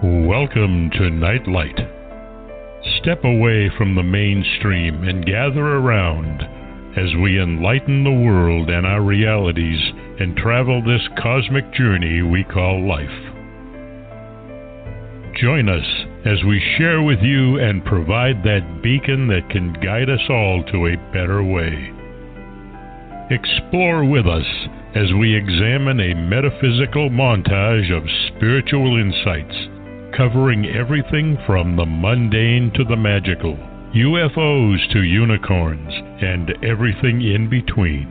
Welcome to Nightlight. Step away from the mainstream and gather around as we enlighten the world and our realities and travel this cosmic journey we call life. Join us as we share with you and provide that beacon that can guide us all to a better way. Explore with us as we examine a metaphysical montage of spiritual insights, covering everything from the mundane to the magical, UFOs to unicorns, and everything in between.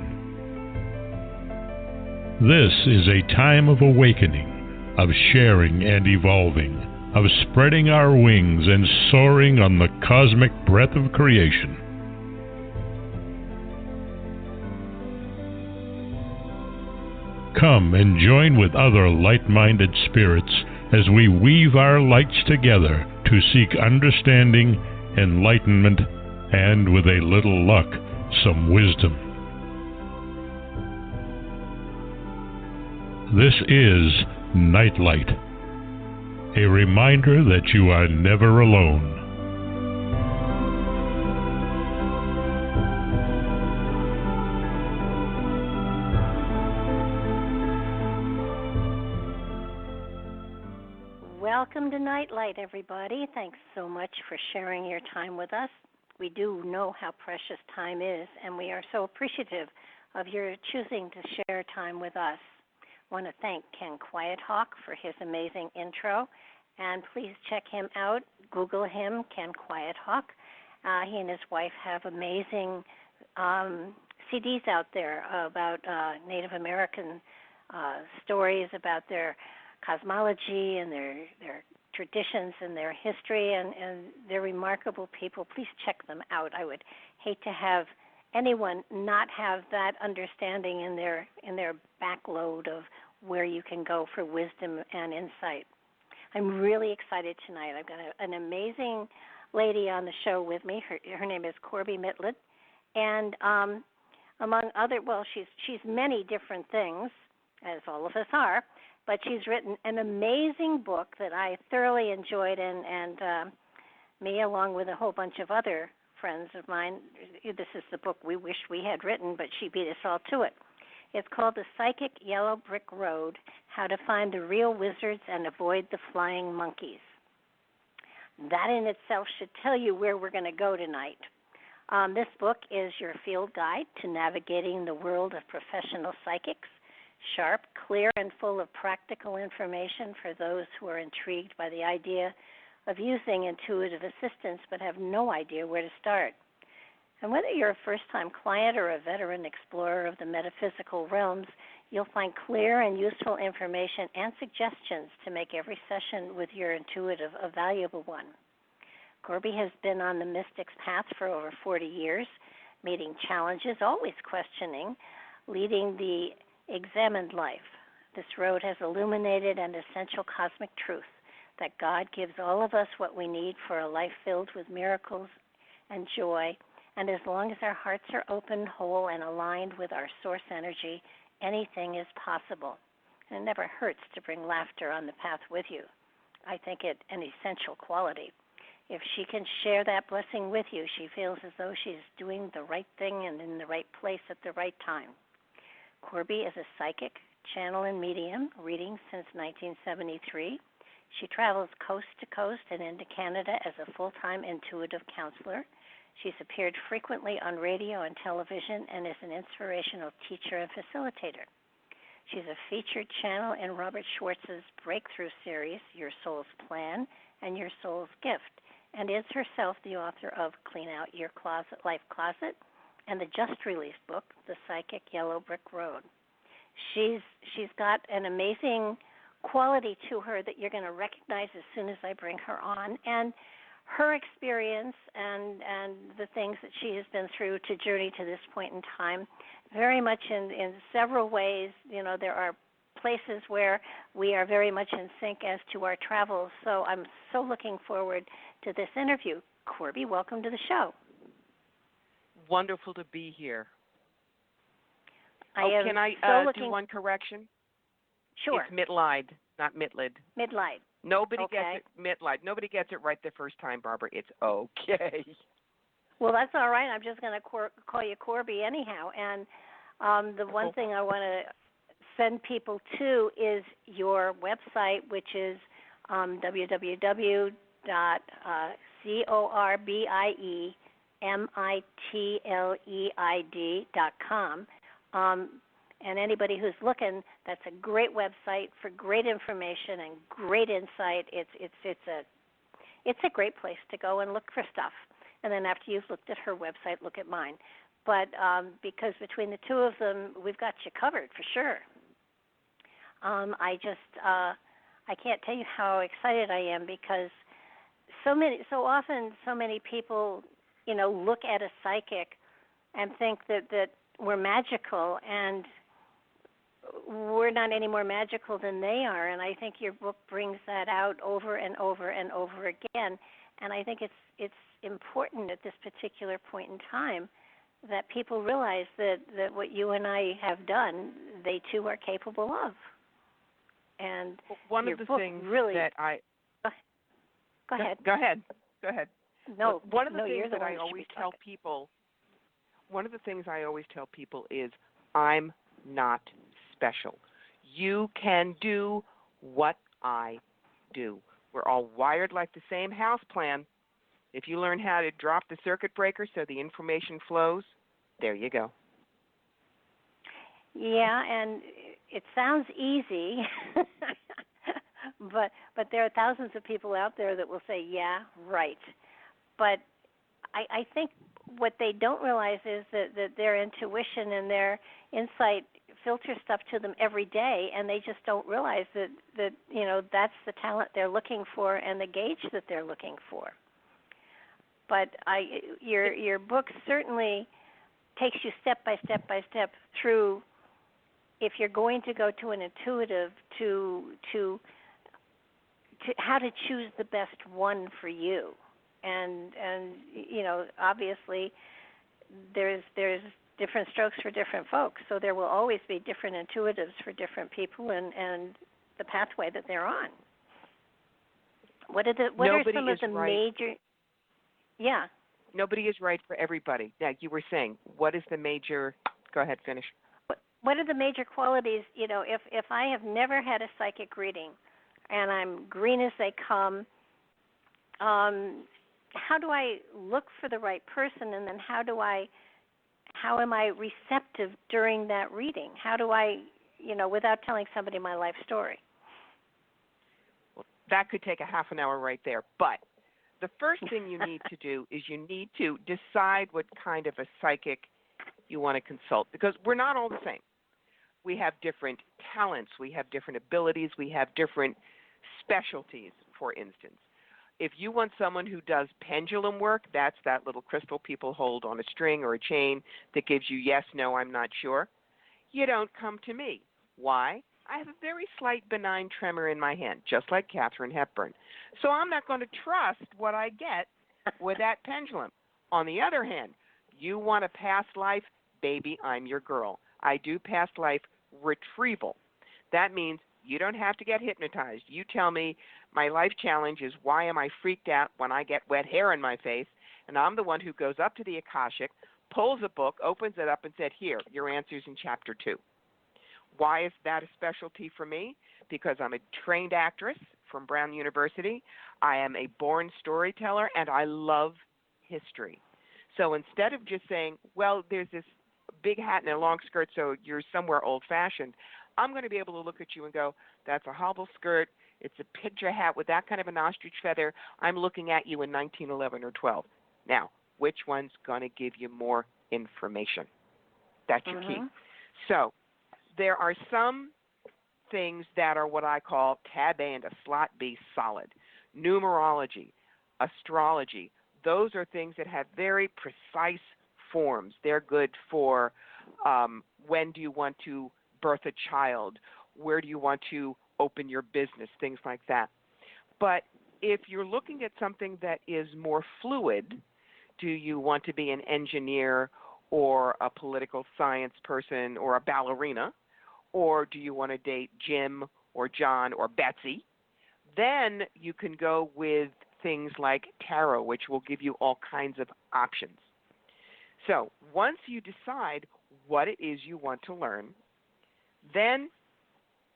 This is a time of awakening, of sharing and evolving, of spreading our wings and soaring on the cosmic breath of creation. Come and join with other light-minded spirits as we weave our lights together to seek understanding, enlightenment, and, with a little luck, some wisdom. This is Nightlight, a reminder that you are never alone. Welcome to Nightlight, everybody. Thanks so much for sharing your time with us. We do know how precious time is, and we are so appreciative of your choosing to share time with us. I want to thank Ken Quiethawk for his amazing intro, and please check him out. Google him, Ken Quiethawk. He and his wife have amazing CDs out there about Native American stories about their cosmology and their traditions and their history, and they're remarkable people. Please check them out. I would hate to have anyone not have that understanding in their backload of where you can go for wisdom and insight. I'm really excited tonight. I've got an amazing lady on the show with me. Her name is Corbie Mitlied, and among other, she's many different things, as all of us are. But she's written an amazing book that I thoroughly enjoyed, and me, along with a whole bunch of other friends of mine, this is the book we wish we had written, but she beat us all to it. It's called The Psychic Yellow Brick Road, How to Find the Real Wizards and Avoid the Flying Monkeys. That in itself should tell you where we're going to go tonight. This book is your field guide to navigating the world of professional psychics. Sharp, clear, and full of practical information for those who are intrigued by the idea of using intuitive assistance but have no idea where to start. And whether you're a first-time client or a veteran explorer of the metaphysical realms, you'll find clear and useful information and suggestions to make every session with your intuitive a valuable one. Corbie has been on the mystic's path for over 40 years, meeting challenges, always questioning, leading the examined life. This road has illuminated an essential cosmic truth that God gives all of us what we need for a life filled with miracles and joy, and as long as our hearts are open, whole, and aligned with our source energy, anything is possible. And it never hurts to bring laughter on the path with you. I think it an essential quality. If she can share that blessing with you, she feels as though she's doing the right thing and in the right place at the right time. Corbie is a psychic, channel, and medium, reading since 1973. She travels coast to coast and into Canada as a full-time intuitive counselor. She's appeared frequently on radio and television and is an inspirational teacher and facilitator. She's a featured channel in Robert Schwartz's breakthrough series, Your Soul's Plan and Your Soul's Gift, and is herself the author of Clean Out Your Closet, Life Closet, and the just-released book, The Psychic Yellow Brick Road. She's got an amazing quality to her that you're going to recognize as soon as I bring her on, and her experience and the things that she has been through to journey to this point in time, very much in several ways. You know, there are places where we are very much in sync as to our travels, so I'm so looking forward to this interview. Corbie, welcome to the show. Wonderful to be here. Can I do one correction? Sure. It's Mitleid, not Mitleid. Mitleid. Nobody Okay. gets it, Mitleid. Nobody gets it right the first time, Barbara. It's okay. Well, that's all right. I'm just going to call you Corbie anyhow. And the one thing I want to send people to is your website, which is www.corbiemitleid.com. And anybody who's looking, that's a great website for great information and great insight. It's a great place to go and look for stuff. And then after you've looked at her website, look at mine. But because between the two of them, we've got you covered for sure. I can't tell you how excited I am because so often so many people, look at a psychic and think that we're magical, and we're not any more magical than they are. And I think your book brings that out over and over and over again. And I think it's important at this particular point in time that people realize that what you and I have done, they too are capable of. And one of the things really, that I go ahead. Go ahead. No, one of the you're things the that one I that always should be tell talking. people. One of the things I always tell people is, I'm not special. You can do what I do. We're all wired like the same house plan. If you learn how to drop the circuit breaker so the information flows, there you go. Yeah, and it sounds easy, but there are thousands of people out there that will say, yeah, right. But I think what they don't realize is that their intuition and their insight filter stuff to them every day, and they just don't realize that that's the talent they're looking for and the gauge that they're looking for. But your book certainly takes you step by step through. If you're going to go to an intuitive, to how to choose the best one for you, and obviously there's different strokes for different folks, so there will always be different intuitives for different people and the pathway that they're on. What are some of the major? Yeah. Nobody is right for everybody. Yeah, you were saying, what is the major? Go ahead, finish. What are the major qualities? If I have never had a psychic reading, and I'm green as they come, how do I look for the right person, and then how am I receptive during that reading? How do I, without telling somebody my life story? Well, that could take a half an hour right there, but the first thing you need to do is you need to decide what kind of a psychic you want to consult, because we're not all the same. We have different talents, we have different abilities, we have different specialties, for instance. If you want someone who does pendulum work, that's that little crystal people hold on a string or a chain that gives you yes, no, I'm not sure, you don't come to me. Why? I have a very slight benign tremor in my hand, just like Katharine Hepburn. So I'm not going to trust what I get with that pendulum. On the other hand, you want a past life, baby, I'm your girl. I do past life retrieval. That means you don't have to get hypnotized. You tell me my life challenge is why am I freaked out when I get wet hair in my face, and I'm the one who goes up to the Akashic, pulls a book, opens it up, and said, here, your answer's in chapter 2. Why is that a specialty for me? Because I'm a trained actress from Brown University. I am a born storyteller, and I love history. So instead of just saying, well, there's this big hat and a long skirt, so you're somewhere old-fashioned, I'm going to be able to look at you and go, that's a hobble skirt, it's a picture hat with that kind of an ostrich feather. I'm looking at you in 1911 or 12. Now, which one's going to give you more information? That's your key. So there are some things that are what I call tab A and a slot B solid. Numerology, astrology, those are things that have very precise forms. They're good for when do you want to birth a child, where do you want to open your business, things like that. But if you're looking at something that is more fluid, do you want to be an engineer or a political science person or a ballerina, or do you want to date Jim or John or Betsy? Then you can go with things like tarot, which will give you all kinds of options. So once you decide what it is you want to learn, then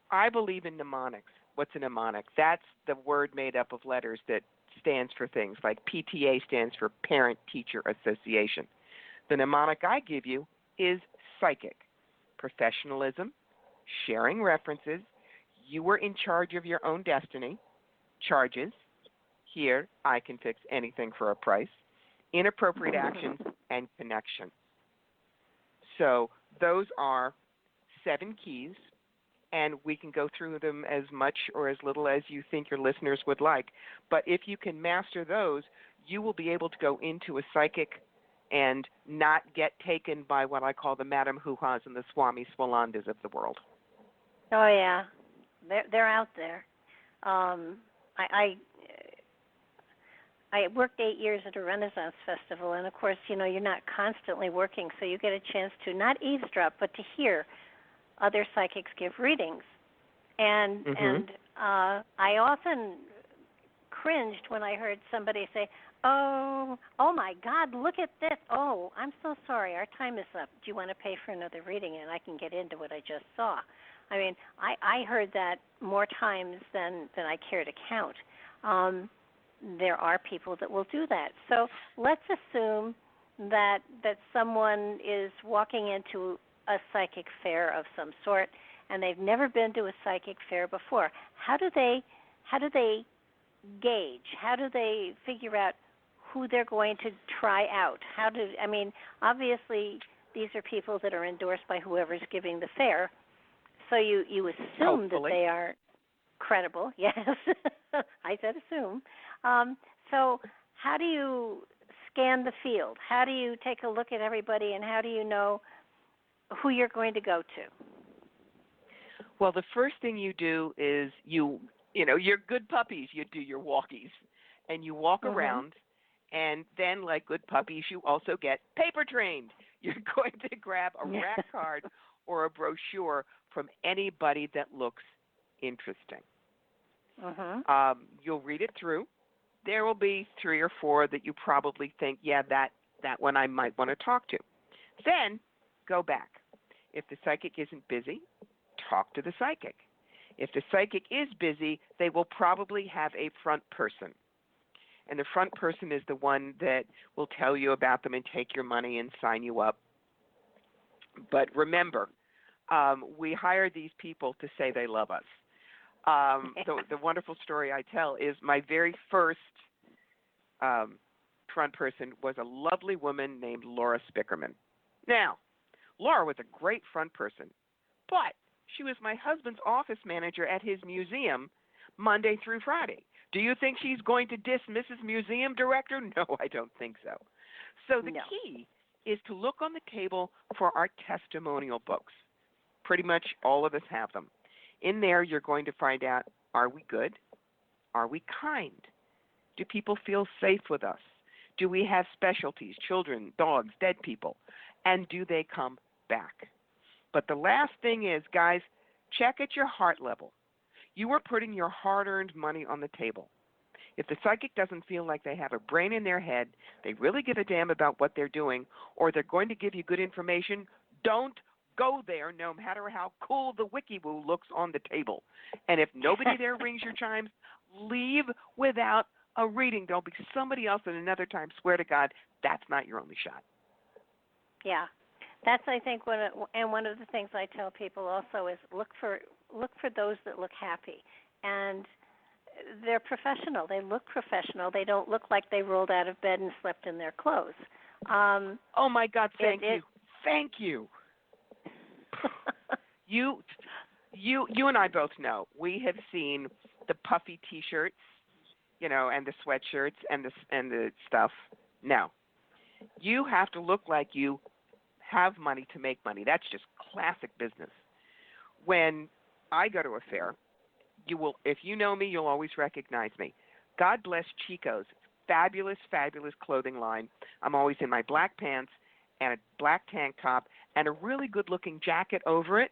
I believe in mnemonics. What's a mnemonic? That's the word made up of letters that stands for things like PTA stands for Parent Teacher Association. The mnemonic I give you is psychic, professionalism, sharing references, you were in charge of your own destiny, charges, here I can fix anything for a price, inappropriate actions, and connection. So those are 7 keys, and we can go through them as much or as little as you think your listeners would like. But if you can master those, you will be able to go into a psychic and not get taken by what I call the Madame Hoo-Ha's and the Swami Swalandas of the world. Oh, yeah. They're out there. I worked 8 years at a Renaissance festival, and, of course, you know, you're not constantly working, so you get a chance to not eavesdrop, but to hear other psychics give readings. And I often cringed when I heard somebody say, oh my God, look at this. Oh, I'm so sorry, our time is up. Do you want to pay for another reading? And I can get into what I just saw. I mean, I heard that more times than I care to count. There are people that will do that. So let's assume that someone is walking into a psychic fair of some sort, and they've never been to a psychic fair before. How do they gauge? How do they figure out who they're going to try out? Obviously these are people that are endorsed by whoever's giving the fair, so you assume that they are credible. Yes, I said assume. So how do you scan the field? How do you take a look at everybody, and how do you know who you're going to go to? Well, the first thing you do is you know, you're good puppies. You do your walkies, and you walk around, and then, like good puppies, you also get paper trained. You're going to grab a rack card or a brochure from anybody that looks interesting. You'll read it through. There will be 3 or 4 that you probably think, yeah, that one I might want to talk to. Then go back. If the psychic isn't busy, talk to the psychic. If the psychic is busy, they will probably have a front person. And the front person is the one that will tell you about them and take your money and sign you up. But remember, we hire these people to say they love us. The wonderful story I tell is my very first front person was a lovely woman named Laura Spickerman. Now, Laura was a great front person, but she was my husband's office manager at his museum Monday through Friday. Do you think she's going to dismiss his museum director? No, I don't think so. So the key is to look on the table for our testimonial books. Pretty much all of us have them. In there, you're going to find out, are we good? Are we kind? Do people feel safe with us? Do we have specialties, children, dogs, dead people? And do they come back? But the last thing is, guys, check at your heart level. You are putting your hard-earned money on the table. If the psychic doesn't feel like they have a brain in their head, they really give a damn about what they're doing, or they're going to give you good information, don't go there no matter how cool the wiki-woo looks on the table. And if nobody there rings your chimes, leave without a reading. There'll be somebody else at another time. Swear to God, that's not your only shot. Yeah. That's, I think, one of the things I tell people also is look for those that look happy. And they're professional. They look professional. They don't look like they rolled out of bed and slept in their clothes. Oh, my God, thank you. Thank you. You and I both know. We have seen the puffy T-shirts, you know, and the sweatshirts and the stuff. No. You have to look like you have money to make money. That's just classic business. When I go to a fair, you will, if you know me, you'll always recognize me. God bless Chico's fabulous, fabulous clothing line. I'm always in my black pants and a black tank top and a really good-looking jacket over it,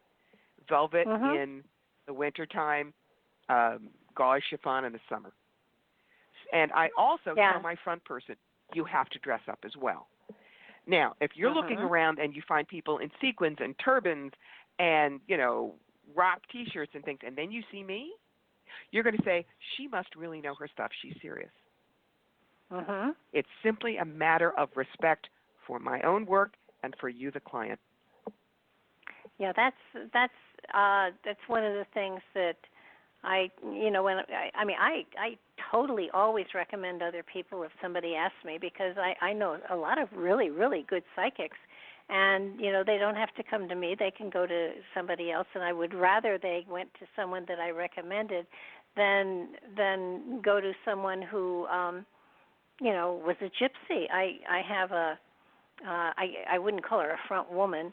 velvet in the wintertime, gauze chiffon in the summer. And I also tell my front person, you have to dress up as well. Now, if you're looking around and you find people in sequins and turbans and, rock T-shirts and things, and then you see me, you're going to say, she must really know her stuff. She's serious. It's simply a matter of respect for my own work and for you, the client. Yeah, that's one of the things that I totally always recommend other people if somebody asks me, because I know a lot of really, really good psychics, and, they don't have to come to me. They can go to somebody else, and I would rather they went to someone that I recommended than go to someone who, was a gypsy. I have I wouldn't call her a front woman,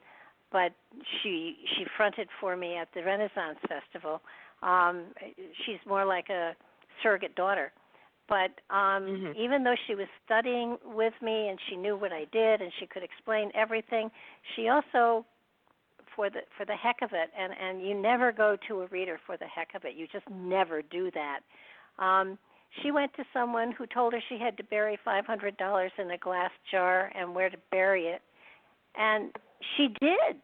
but she fronted for me at the Renaissance Festival. She's more like a surrogate daughter. But even though she was studying with me and she knew what I did and she could explain everything, she also, for the heck of it, and you never go to a reader for the heck of it. You just never do that. She went to someone who told her she had to bury $500 in a glass jar and where to bury it. And she did.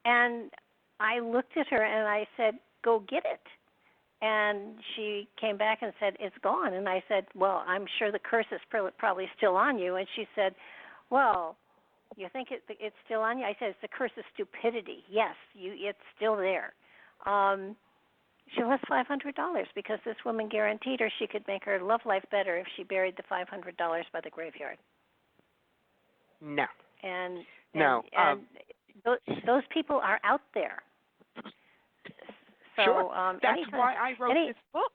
And I looked at her and I said, go get it. And she came back and said, it's gone. And I said, well, I'm sure the curse is probably still on you. And she said, well, you think it's still on you? I said, it's the curse of stupidity. Yes, it's still there. She lost $500 because this woman guaranteed her she could make her love life better if she buried the $500 by the graveyard. No. And those people are out there. So, sure. That's why I wrote this book.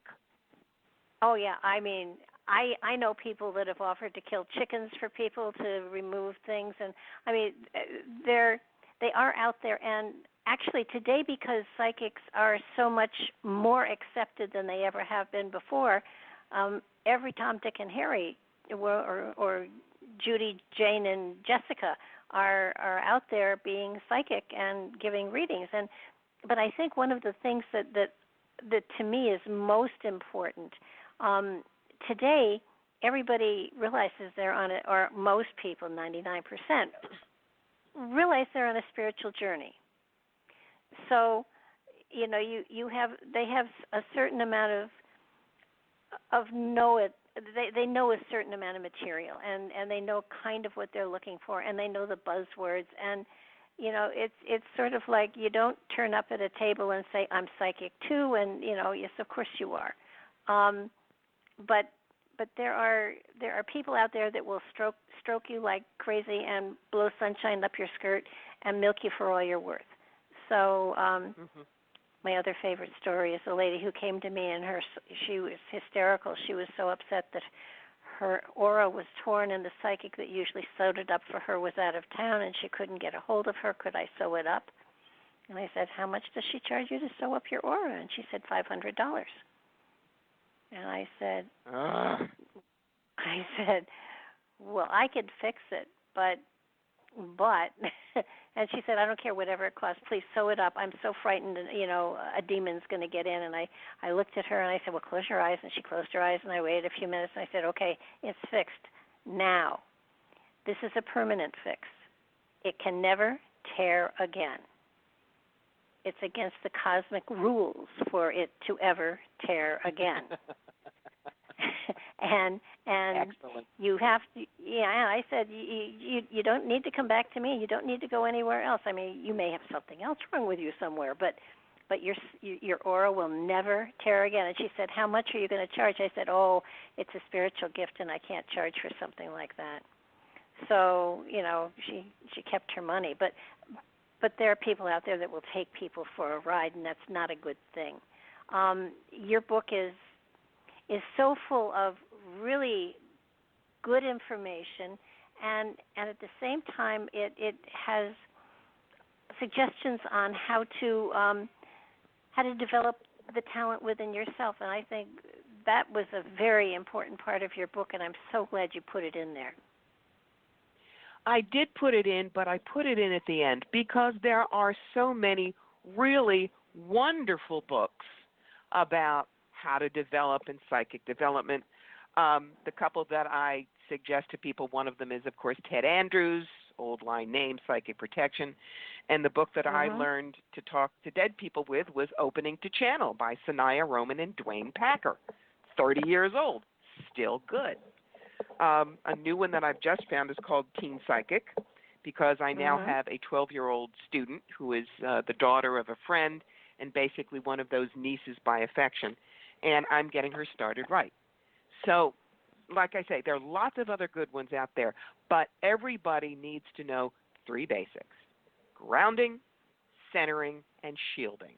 Oh, yeah. I mean, I know people that have offered to kill chickens for people to remove things. And, I mean, they are out there. And actually today, because psychics are so much more accepted than they ever have been before, every Tom, Dick, and Harry or Judy, Jane, and Jessica are out there being psychic and giving readings. But I think one of the things that to me is most important, today everybody realizes they're on it, or most people, 99%, realize they're on a spiritual journey. So, they have a certain amount of know it. They know a certain amount of material, and they know kind of what they're looking for, and they know the buzzwords. And it's sort of like you don't turn up at a table and say, I'm psychic too, and yes, of course you are. But there are people out there that will stroke you like crazy and blow sunshine up your skirt and milk you for all you're worth. So my other favorite story is a lady who came to me, and she was hysterical. She was so upset that her aura was torn, and the psychic that usually sewed it up for her was out of town, and she couldn't get a hold of her. Could I sew it up? And I said, how much does she charge you to sew up your aura? And she said, $500. And I said, well, I could fix it, but, and she said, I don't care whatever it costs. Please sew it up. I'm so frightened, a demon's going to get in. And I looked at her and I said, well, close your eyes. And she closed her eyes, and I waited a few minutes and I said, okay, it's fixed. Now, this is a permanent fix. It can never tear again. It's against the cosmic rules for it to ever tear again. and Excellent. You have to, I said, you don't need to come back to me. You don't need to go anywhere else. I mean, you may have something else wrong with you somewhere, but your aura will never tear again. And she said, how much are you going to charge? I said, oh, it's a spiritual gift, and I can't charge for something like that. So, she kept her money. But there are people out there that will take people for a ride, and that's not a good thing. Your book is so full of really good information, and at the same time, it has suggestions on how to develop the talent within yourself. And I think that was a very important part of your book, and I'm so glad you put it in there. I did put it in, but I put it in at the end because there are so many really wonderful books about how to develop in psychic development. The couple that I suggest to people, one of them is, of course, Ted Andrews, old line name, Psychic Protection. And the book that I learned to talk to dead people with was Opening to Channel by Sanaya Roman and Dwayne Packer. 30 years old, still good. A new one that I've just found is called Teen Psychic, because I now have a 12-year-old student who is the daughter of a friend and basically one of those nieces by affection, and I'm getting her started right. So, like I say, there are lots of other good ones out there, but everybody needs to know 3 basics: grounding, centering, and shielding.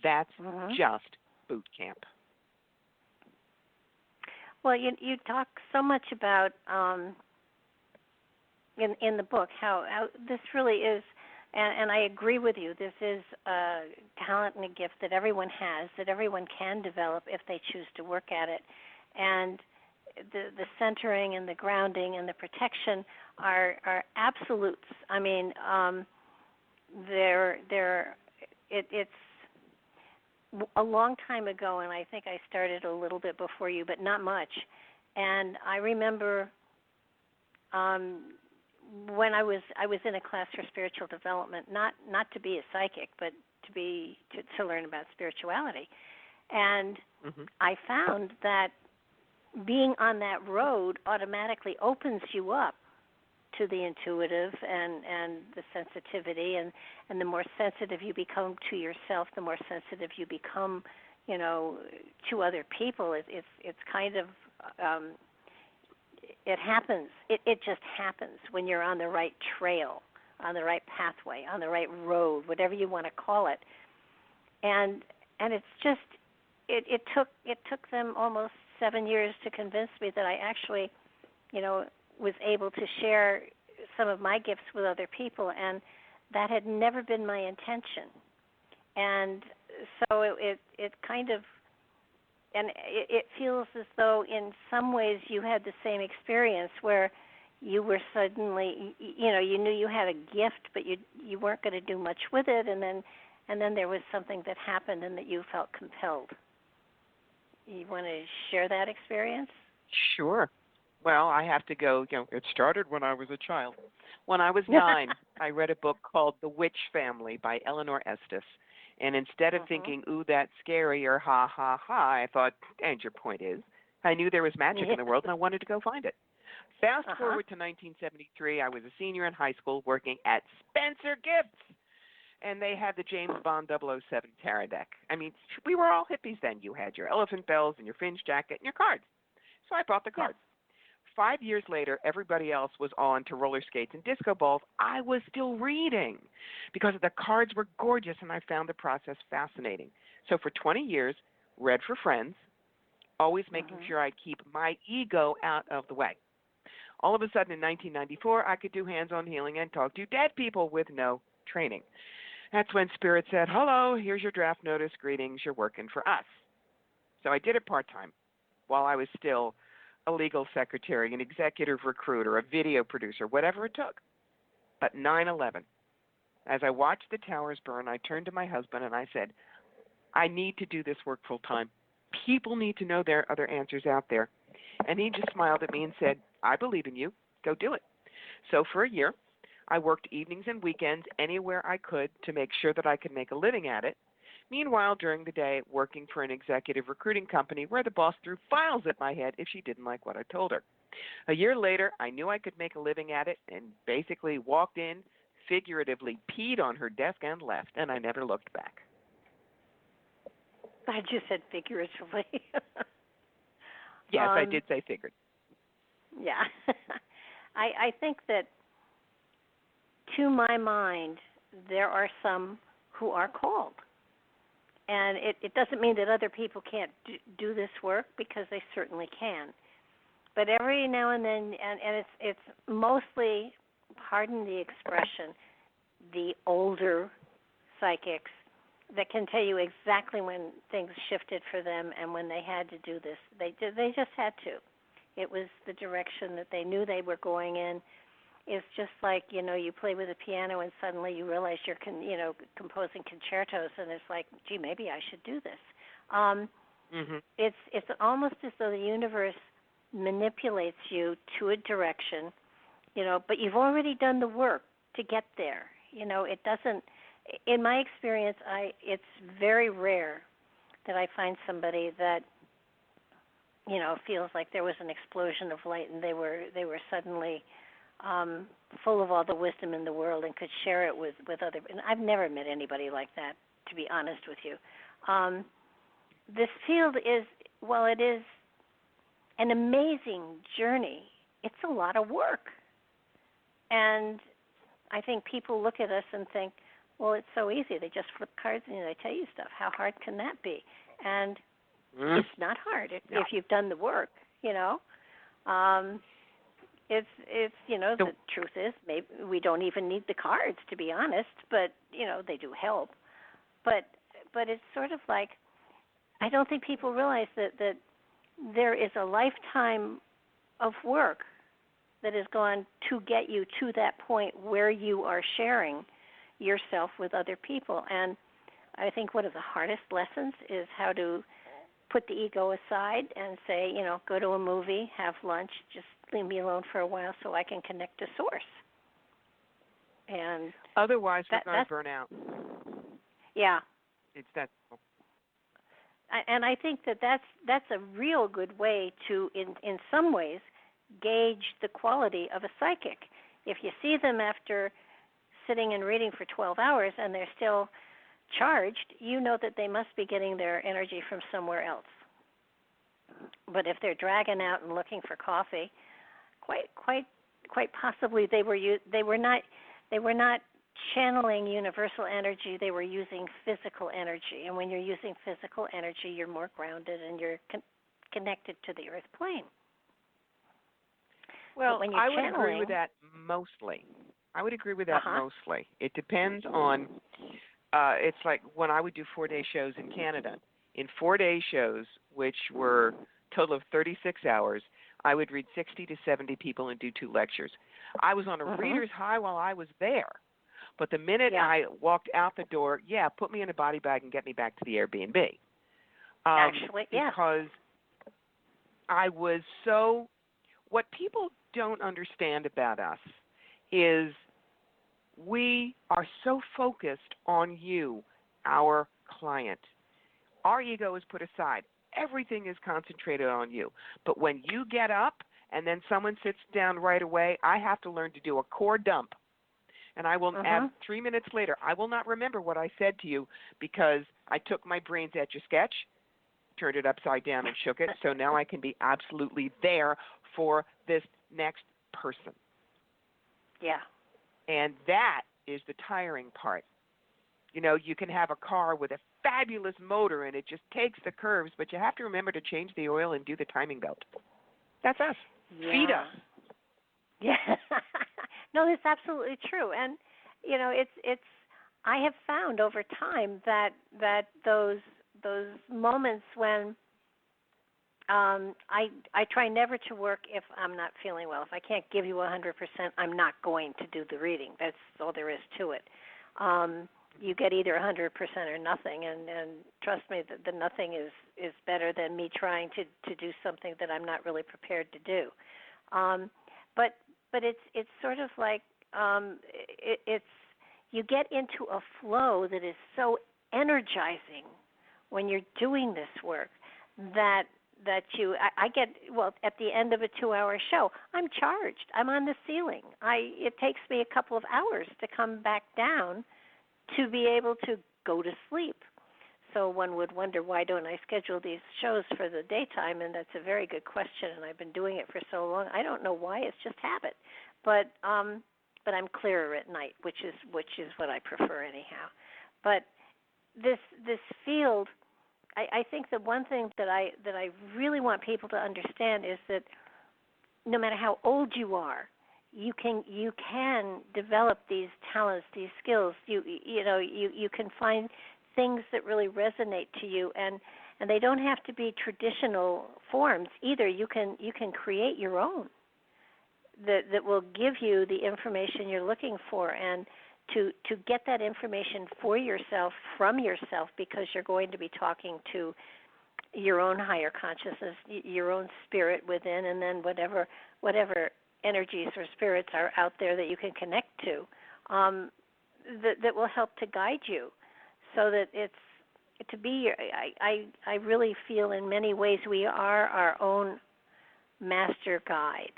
That's just boot camp. Well, you talk so much about in the book how this really is, and I agree with you, this is a talent and a gift that everyone has, that everyone can develop if they choose to work at it. And the centering and the grounding and the protection are absolutes. I mean, it's a long time ago, and I think I started a little bit before you, but not much. And I remember when I was in a class for spiritual development, not to be a psychic, but to learn about spirituality. And I found that being on that road automatically opens you up to the intuitive and the sensitivity, and the more sensitive you become to yourself, the more sensitive you become, to other people. It's kind of it happens. It just happens when you're on the right trail, on the right pathway, on the right road, whatever you want to call it. And it's just it took them almost 7 years to convince me that I actually, was able to share some of my gifts with other people, and that had never been my intention. And so it kind of, and it feels as though in some ways you had the same experience where you were suddenly, you knew you had a gift, but you weren't going to do much with it, and then there was something that happened and that you felt compelled. You want to share that experience? Sure. Well, I have to go, it started when I was a child. When I was 9, I read a book called The Witch Family by Eleanor Estes. And instead of thinking, ooh, that's scary, or ha, ha, ha, I thought, and your point is, I knew there was magic in the world and I wanted to go find it. Fast forward to 1973, I was a senior in high school working at Spencer Gifts. And they had the James Bond 007 tarot deck. I mean, we were all hippies then. You had your elephant bells and your fringe jacket and your cards. So I bought the cards. 5 years later, everybody else was on to roller skates and disco balls. I was still reading because the cards were gorgeous, and I found the process fascinating. So for 20 years, read for friends, always making sure I keep my ego out of the way. All of a sudden, in 1994, I could do hands-on healing and talk to dead people with no training. That's when Spirit said, hello, here's your draft notice, greetings, you're working for us. So I did it part-time while I was still a legal secretary, an executive recruiter, a video producer, whatever it took. But 9/11, as I watched the towers burn, I turned to my husband and I said, I need to do this work full-time. People need to know there are other answers out there. And he just smiled at me and said, I believe in you. Go do it. So for a year, I worked evenings and weekends anywhere I could to make sure that I could make a living at it. Meanwhile, during the day, working for an executive recruiting company where the boss threw files at my head if she didn't like what I told her. A year later, I knew I could make a living at it and basically walked in, figuratively peed on her desk and left, and I never looked back. I just said figuratively. Yes, I did say figuratively. Yeah. I think that, to my mind, there are some who are called. And it doesn't mean that other people can't do this work, because they certainly can. But every now and then, and it's mostly, pardon the expression, the older psychics that can tell you exactly when things shifted for them and when they had to do this. They just had to. It was the direction that they knew they were going in. It's just like, you play with a piano and suddenly you realize you're, composing concertos, and it's like, gee, maybe I should do this. it's almost as though the universe manipulates you to a direction, but you've already done the work to get there. It doesn't. In my experience, it's very rare that I find somebody that feels like there was an explosion of light and they were suddenly full of all the wisdom in the world and could share it with other. And I've never met anybody like that, to be honest with you. This field is, while it is an amazing journey, it's a lot of work. And I think people look at us and think, well, it's so easy. They just flip cards and they tell you stuff. How hard can that be? And it's not hard if you've done the work, It's the truth is maybe we don't even need the cards, to be honest, but they do help. But it's sort of like, I don't think people realize that there is a lifetime of work that has gone to get you to that point where you are sharing yourself with other people. And I think one of the hardest lessons is how to put the ego aside and say, go to a movie, have lunch, just leave me alone for a while so I can connect to source. And otherwise, we're going to burn out. Yeah. It's that simple. And I think that's a real good way to, in some ways, gauge the quality of a psychic. If you see them after sitting and reading for 12 hours and they're still charged, you know that they must be getting their energy from somewhere else. But if they're dragging out and looking for coffee, quite possibly they were not channeling universal energy. They were using physical energy, and when you're using physical energy, you're more grounded and you're connected to the earth plane. Well, I would agree with that mostly. Mostly. It depends on. It's like when I would do 4-day shows in Canada. In 4-day shows, which were a total of 36 hours, I would read 60 to 70 people and do 2 lectures. I was on a reader's high while I was there. But the minute I walked out the door, put me in a body bag and get me back to the Airbnb. Actually, because I was so. What people don't understand about us is we are so focused on you, our client. Our ego is put aside. Everything is concentrated on you. But when you get up and then someone sits down right away, I have to learn to do a core dump. And I will add 3 minutes later, I will not remember what I said to you because I took my brain's Etch-a-Sketch, turned it upside down and shook it, so now I can be absolutely there for this next person. Yeah. And that is the tiring part. You can have a car with a fabulous motor and it just takes the curves, but you have to remember to change the oil and do the timing belt. That's us. Yeah. Feed us. Yeah. No, that's absolutely true. And it's I have found over time that those moments when I try never to work if I'm not feeling well. If I can't give you 100%, I'm not going to do the reading. That's all there is to it. You get either 100% or nothing, and trust me, the nothing is better than me trying to do something that I'm not really prepared to do. But it's sort of like it's you get into a flow that is so energizing when you're doing this work that I get, at the end of a 2-hour show, I'm charged. I'm on the ceiling. It takes me a couple of hours to come back down to be able to go to sleep. So one would wonder, why don't I schedule these shows for the daytime? And that's a very good question, and I've been doing it for so long. I don't know why. It's just habit. But I'm clearer at night, which is what I prefer anyhow. But this field, I think the one thing that I really want people to understand is that no matter how old you are, you can develop these talents, these skills. You can find things that really resonate to you, and they don't have to be traditional forms either. You can create your own that will give you the information you're looking for, and to get that information for yourself, from yourself, because you're going to be talking to your own higher consciousness, your own spirit within, and then whatever energies or spirits are out there that you can connect to, that will help to guide you, so that it's to be. I really feel in many ways we are our own master guide,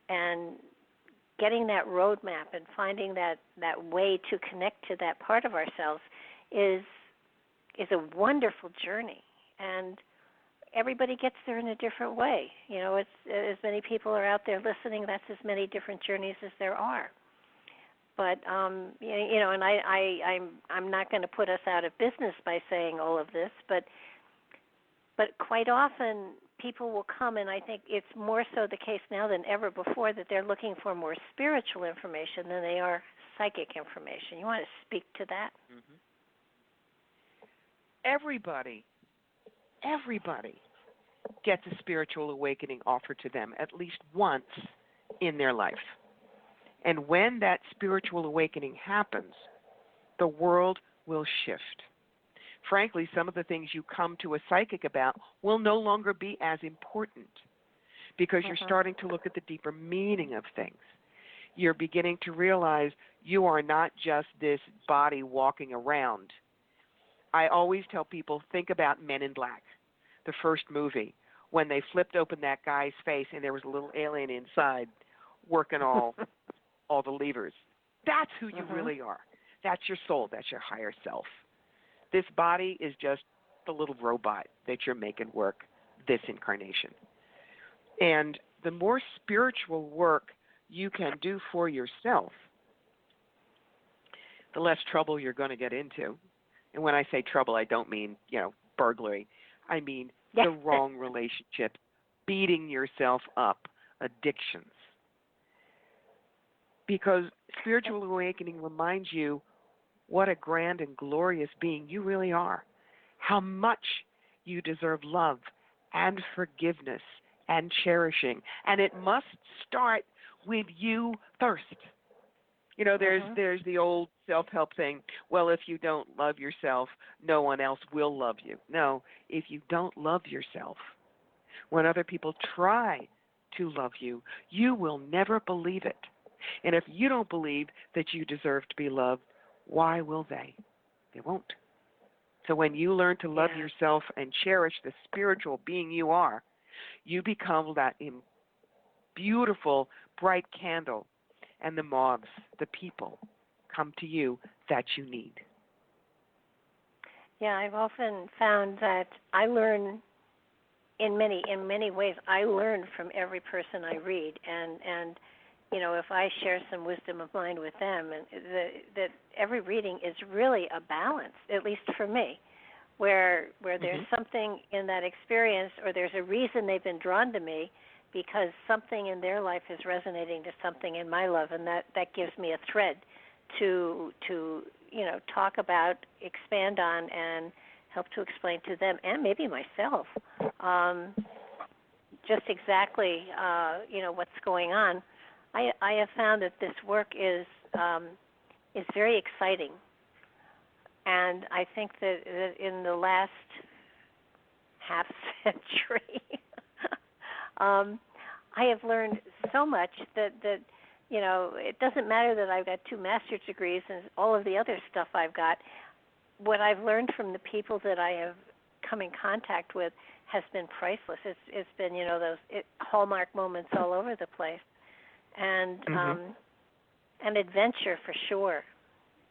and getting that roadmap and finding that way to connect to that part of ourselves is a wonderful journey. And everybody gets there in a different way. You know, it's as many people are out there listening. That's as many different journeys as there are. But you know, and I'm not going to put us out of business by saying all of this, but quite often people will come, and I think it's more so the case now than ever before, that they're looking for more spiritual information than they are psychic information. You want to speak to that? Mm-hmm. Everybody gets a spiritual awakening offered to them at least once in their life. And when that spiritual awakening happens, the world will shift. Frankly, some of the things you come to a psychic about will no longer be as important, because you're starting to look at the deeper meaning of things. You're beginning to realize you are not just this body walking around. I always tell people, think about Men in Black, the first movie, when they flipped open that guy's face and there was a little alien inside working all the levers. That's who you really are. That's your soul. That's your higher self. This body is just the little robot that you're making work this incarnation. And the more spiritual work you can do for yourself, the less trouble you're going to get into. And when I say trouble, I don't mean, burglary. I mean the wrong relationship, beating yourself up, addictions. Because spiritual awakening reminds you what a grand and glorious being you really are, how much you deserve love and forgiveness and cherishing. And it must start with you first. There's the old self-help thing. Well, if you don't love yourself, no one else will love you. No, if you don't love yourself, when other people try to love you, you will never believe it. And if you don't believe that you deserve to be loved, why will they? They won't. So when you learn to love yourself and cherish the spiritual being you are, you become that beautiful, bright candle, and the moths, the people, come to you that you need. Yeah, I've often found that I learn in many ways. I learn from every person I read, and if I share some wisdom of mine with them, and that every reading is really a balance, at least for me, where there's something in that experience, or there's a reason they've been drawn to me, because something in their life is resonating to something in my life, and that gives me a thread to talk about, expand on, and help to explain to them and maybe myself just exactly what's going on. I have found that this work is very exciting, and I think that in the last half century, I have learned so much that it doesn't matter that I've got 2 master's degrees and all of the other stuff I've got. What I've learned from the people that I have come in contact with has been priceless. It's been those hallmark moments all over the place. And an adventure for sure.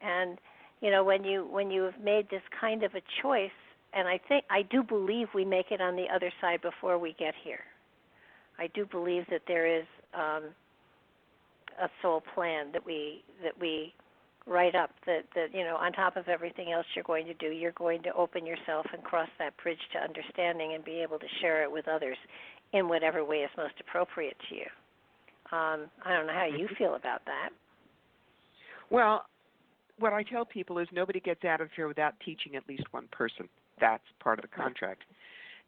And when you have made this kind of a choice, and I do believe we make it on the other side before we get here. I do believe that there is a soul plan that we write up, that on top of everything else you're going to do, you're going to open yourself and cross that bridge to understanding and be able to share it with others in whatever way is most appropriate to you. I don't know how you feel about that. Well, what I tell people is nobody gets out of here without teaching at least one person. That's part of the contract.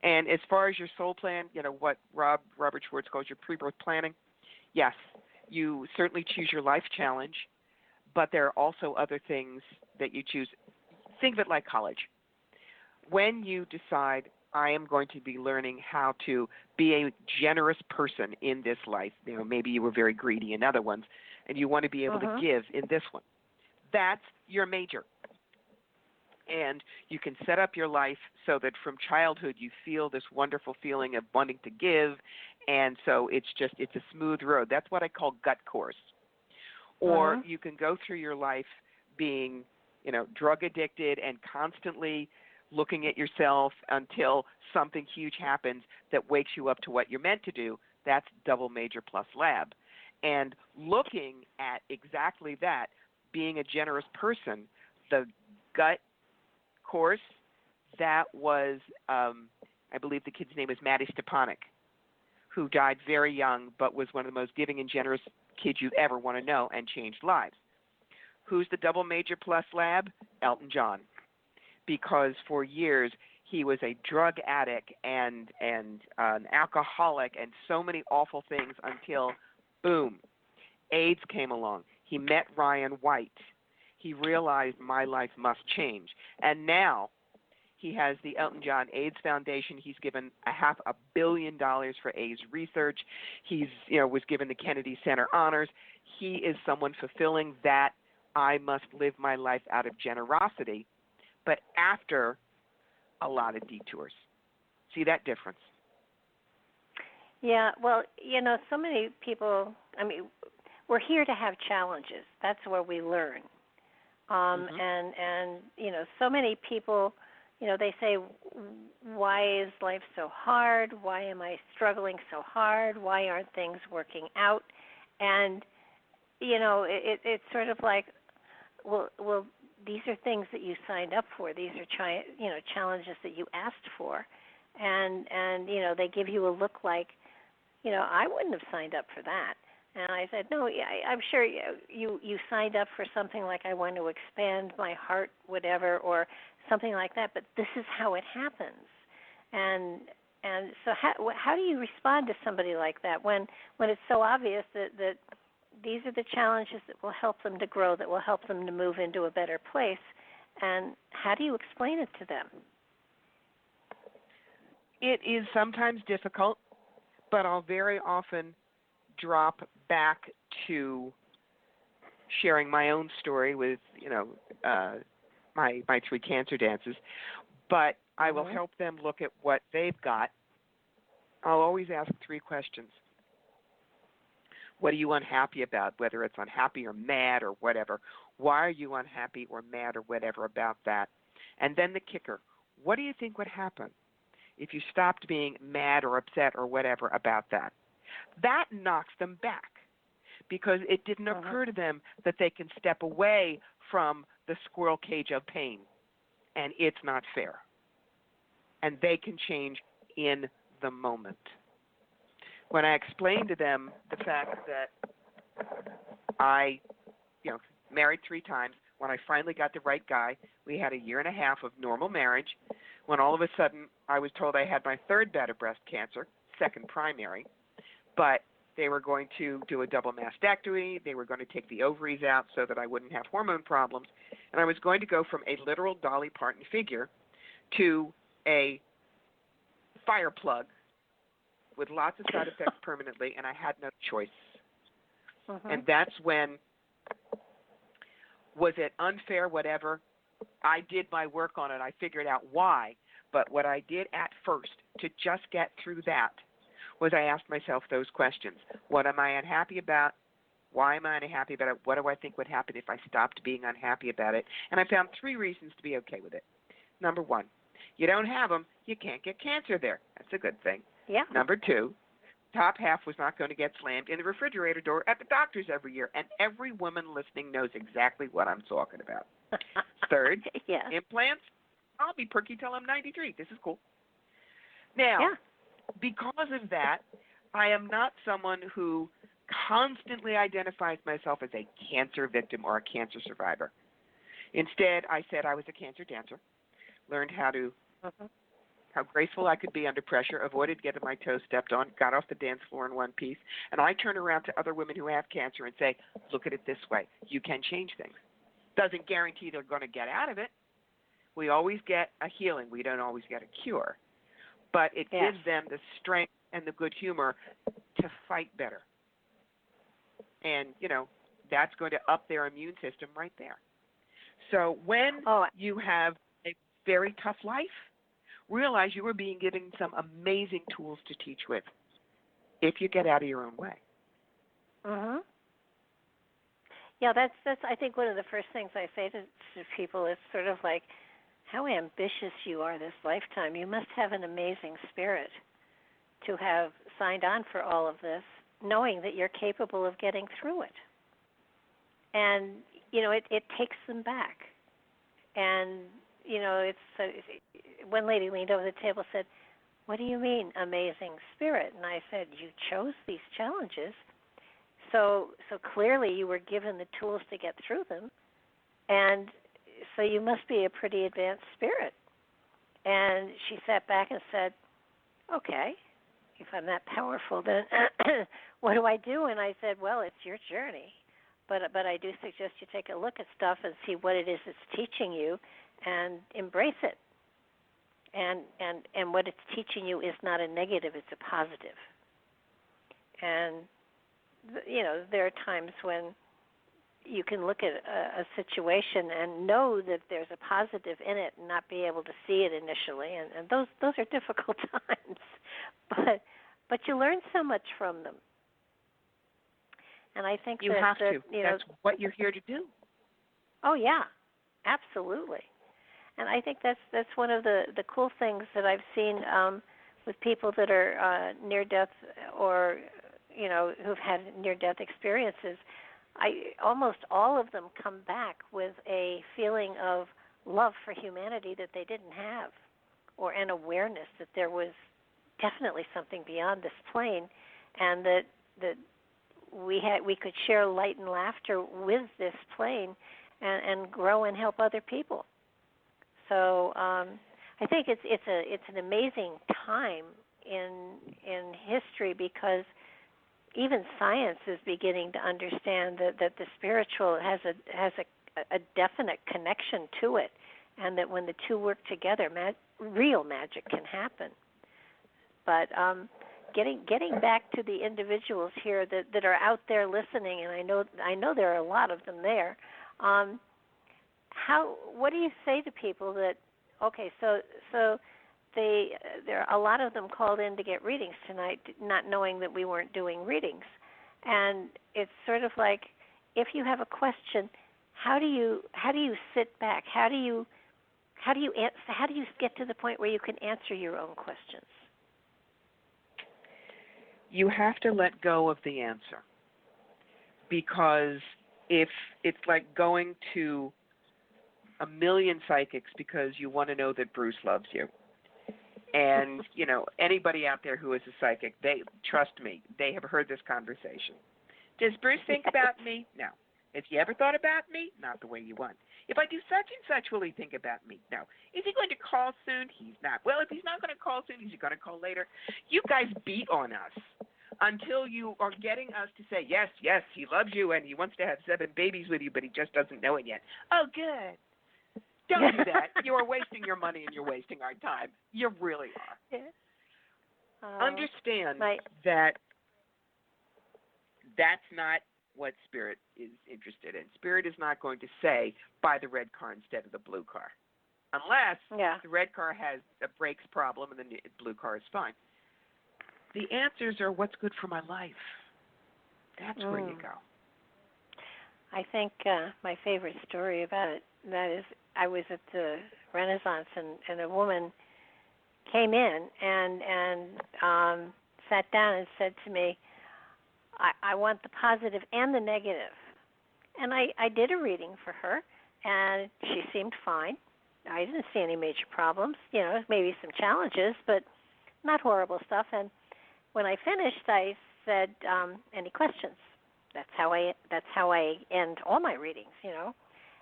And as far as your soul plan, what Robert Schwartz calls your pre-birth planning, yes, you certainly choose your life challenge, but there are also other things that you choose. Think of it like college. When you decide, I am going to be learning how to be a generous person in this life. Maybe you were very greedy in other ones, and you want to be able to give in this one. That's your major. And you can set up your life so that from childhood you feel this wonderful feeling of wanting to give, and so it's a smooth road. That's what I call gut course. Or you can go through your life being, drug addicted and constantly looking at yourself until something huge happens that wakes you up to what you're meant to do. That's double major plus lab. And looking at exactly that, being a generous person, the gut course, that was, I believe the kid's name is Maddie Stepanek, who died very young but was one of the most giving and generous kids you'd ever want to know and changed lives. Who's the double major plus lab? Elton John. Because for years he was a drug addict and an alcoholic and so many awful things until, boom, AIDS came along. He met Ryan White. He realized my life must change. And now he has the Elton John AIDS Foundation. He's given $500 million for AIDS research. He's, was given the Kennedy Center honors. He is someone fulfilling that I must live my life out of generosity, but after a lot of detours. See that difference? Yeah, well, so many people, we're here to have challenges. That's where we learn. And so many people, they say, why is life so hard? Why am I struggling so hard? Why aren't things working out? And, it's sort of like, well, these are things that you signed up for. These are, challenges that you asked for. And they give you a look like, I wouldn't have signed up for that. And I said, no, I'm sure you signed up for something like I want to expand my heart, whatever, or something like that. But this is how it happens. And so how do you respond to somebody like that when it's so obvious that these are the challenges that will help them to grow, that will help them to move into a better place? And how do you explain it to them? It is sometimes difficult, but I'll very often drop back to sharing my own story with, my 3 cancer dances. But I will help them look at what they've got. I'll always ask 3 questions. What are you unhappy about, whether it's unhappy or mad or whatever? Why are you unhappy or mad or whatever about that? And then the kicker, what do you think would happen if you stopped being mad or upset or whatever about that? That knocks them back because it didn't occur to them that they can step away from the squirrel cage of pain, and it's not fair. And they can change in the moment. When I explained to them the fact that I, married 3 times, when I finally got the right guy, we had 1.5 years of normal marriage, when all of a sudden I was told I had my 3rd bout of breast cancer, 2nd primary, but they were going to do a double mastectomy, they were going to take the ovaries out so that I wouldn't have hormone problems, and I was going to go from a literal Dolly Parton figure to a fire plug with lots of side effects permanently, and I had no choice. And that's when, was it unfair, whatever? I did my work on it. I figured out why. But what I did at first to just get through that was I asked myself those questions. What am I unhappy about? Why am I unhappy about it? What do I think would happen if I stopped being unhappy about it? And I found 3 reasons to be okay with it. Number 1, you don't have them, you can't get cancer there. That's a good thing. Yeah. Number 2, top half was not going to get slammed in the refrigerator door at the doctor's every year. And every woman listening knows exactly what I'm talking about. 3rd, implants. I'll be perky till I'm 93. This is cool. Now, because of that, I am not someone who constantly identifies myself as a cancer victim or a cancer survivor. Instead, I said I was a cancer dancer, learned how graceful I could be under pressure, avoided getting my toes stepped on, got off the dance floor in one piece, and I turn around to other women who have cancer and say, look at it this way, you can change things. Doesn't guarantee they're going to get out of it. We always get a healing. We don't always get a cure. but it gives them the strength and the good humor to fight better. And, that's going to up their immune system right there. So when you have a very tough life, realize you are being given some amazing tools to teach with if you get out of your own way. Mhm. Yeah, that's I think one of the first things I say to people is sort of like how ambitious you are this lifetime. You must have an amazing spirit to have signed on for all of this, knowing that you're capable of getting through it. And, it takes them back. And, one lady leaned over the table and said, "What do you mean, amazing spirit?" And I said, "You chose these challenges, so clearly you were given the tools to get through them, and so you must be a pretty advanced spirit." And she sat back and said, "Okay, if I'm that powerful, then what do I do?" And I said, "Well, it's your journey, but I do suggest you take a look at stuff and see what it is it's teaching you, and embrace it. And what it's teaching you is not a negative; it's a positive." And there are times when you can look at a situation and know that there's a positive in it and not be able to see it initially, and those are difficult times. But you learn so much from them. And I think you have to. That's what you're here to do. Oh yeah, absolutely. And I think that's one of the cool things that I've seen with people that are near death or who've had near death experiences. Almost all of them come back with a feeling of love for humanity that they didn't have, or an awareness that there was definitely something beyond this plane, and that we could share light and laughter with this plane and grow and help other people. So I think it's an amazing time in history, because even science is beginning to understand that the spiritual has a definite connection to it, and that when the two work together, real magic can happen. But getting back to the individuals here that are out there listening, and I know there are a lot of them there. What do you say to people that? Okay, so there are a lot of them called in to get readings tonight, not knowing that we weren't doing readings, and it's sort of like, if you have a question, how do you sit back? How do you get to the point where you can answer your own questions? You have to let go of the answer, because if it's like going to a million psychics because you want to know that Bruce loves you. And, anybody out there who is a psychic, trust me, they have heard this conversation. Does Bruce think about me? No. Has he ever thought about me? Not the way you want. If I do such and such, will he think about me? No. Is he going to call soon? He's not. Well, if he's not going to call soon, is he going to call later? You guys beat on us until you are getting us to say, yes, he loves you and he wants to have 7 babies with you, but he just doesn't know it yet. Oh, good. Don't do that. You are wasting your money and you're wasting our time. You really are. Yeah. Understand that that's not what Spirit is interested in. Spirit is not going to say, buy the red car instead of the blue car. Unless the red car has a brakes problem and the blue car is fine. The answers are what's good for my life. That's where you go. I think my favorite story about it, that is, I was at the Renaissance, and a woman came in and sat down and said to me, I want the positive and the negative. And I did a reading for her, and she seemed fine. I didn't see any major problems, maybe some challenges, but not horrible stuff. And when I finished, I said, any questions? That's how I end all my readings,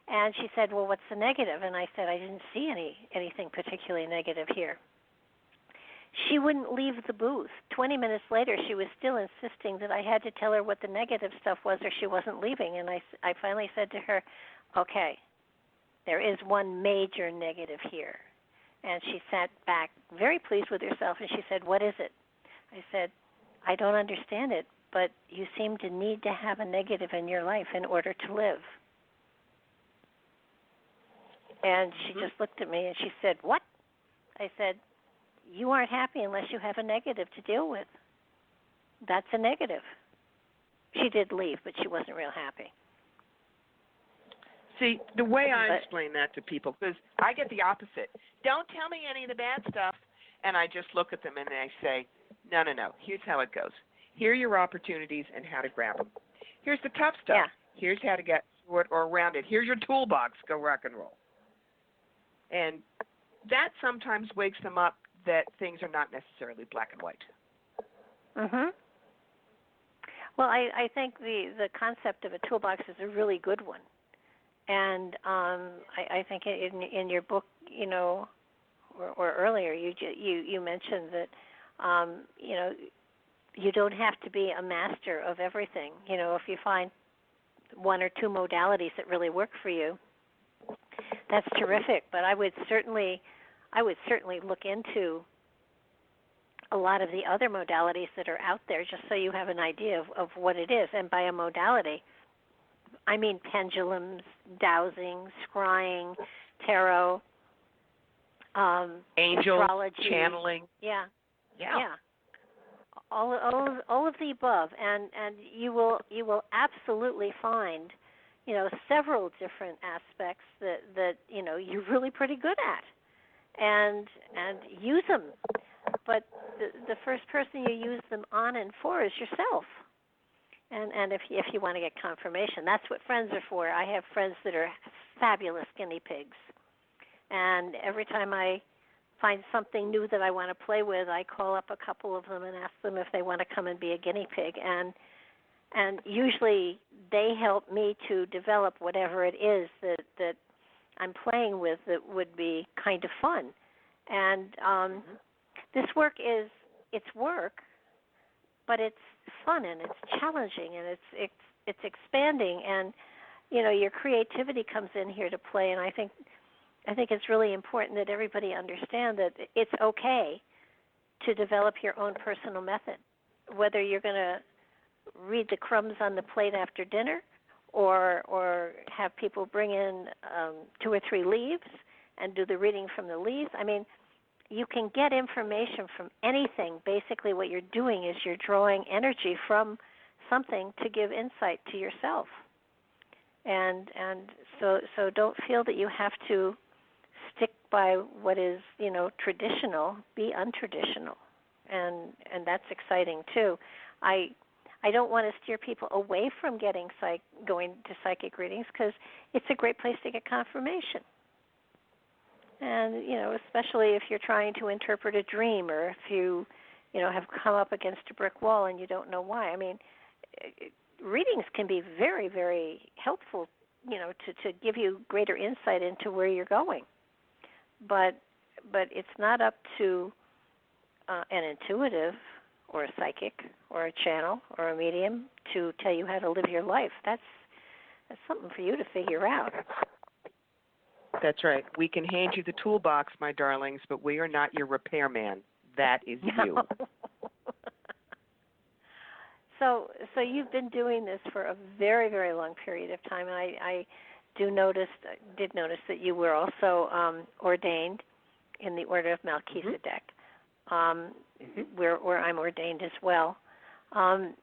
And she said, well, what's the negative? And I said, I didn't see anything particularly negative here. She wouldn't leave the booth. 20 minutes later, she was still insisting that I had to tell her what the negative stuff was, or she wasn't leaving. And I finally said to her, okay, there is one major negative here. And she sat back very pleased with herself, and she said, "What is it?" I said, "I don't understand it, but you seem to need to have a negative in your life in order to live." And she just looked at me and she said, "What?" I said, "You aren't happy unless you have a negative to deal with. That's a negative." She did leave, but she wasn't real happy. See, the way I explain that to people, because I get the opposite. Don't tell me any of the bad stuff. And I just look at them and I say, no. Here's how it goes. Here are your opportunities and how to grab them. Here's the tough stuff. Yeah. Here's how to get through it or around it. Here's your toolbox. Go rock and roll. And that sometimes wakes them up that things are not necessarily black and white. Mhm. Well, I think the concept of a toolbox is a really good one. And I think in your book, or earlier, you mentioned that you don't have to be a master of everything. If you find one or two modalities that really work for you, that's terrific. But I would certainly look into a lot of the other modalities that are out there, just so you have an idea of what it is. And by a modality, I mean pendulums, dowsing, scrying, tarot, angels, astrology, channeling. Yeah. All of the above, and you will absolutely find, several different aspects that you're really pretty good at, and use them. But the first person you use them on and for is yourself. And if you want to get confirmation, that's what friends are for. I have friends that are fabulous guinea pigs. And every time I find something new that I want to play with, I call up a couple of them and ask them if they want to come and be a guinea pig. And usually they help me to develop whatever it is that I'm playing with that would be kind of fun. And this work it's work, but it's fun and it's challenging and it's expanding, and your creativity comes in here to play. And I think it's really important that everybody understand that it's okay to develop your own personal method, whether you're going to read the crumbs on the plate after dinner or have people bring in 2 or 3 leaves and do the reading from the leaves. I mean, you can get information from anything. Basically what you're doing is you're drawing energy from something to give insight to yourself. And so don't feel that you have to stick by what is, traditional. Be untraditional. And that's exciting too. I don't want to steer people away from going to psychic readings, because it's a great place to get confirmation. And, especially if you're trying to interpret a dream, or if you, have come up against a brick wall and you don't know why. I mean, readings can be very, very helpful, to give you greater insight into where you're going. But it's not up to an intuitive or a psychic or a channel or a medium to tell you how to live your life. That's something for you to figure out. That's right. We can hand you the toolbox, my darlings, but we are not your repairman. That is you. So you've been doing this for a very, very long period of time, and I did notice that you were also ordained in the Order of Melchizedek, where I'm ordained as well, and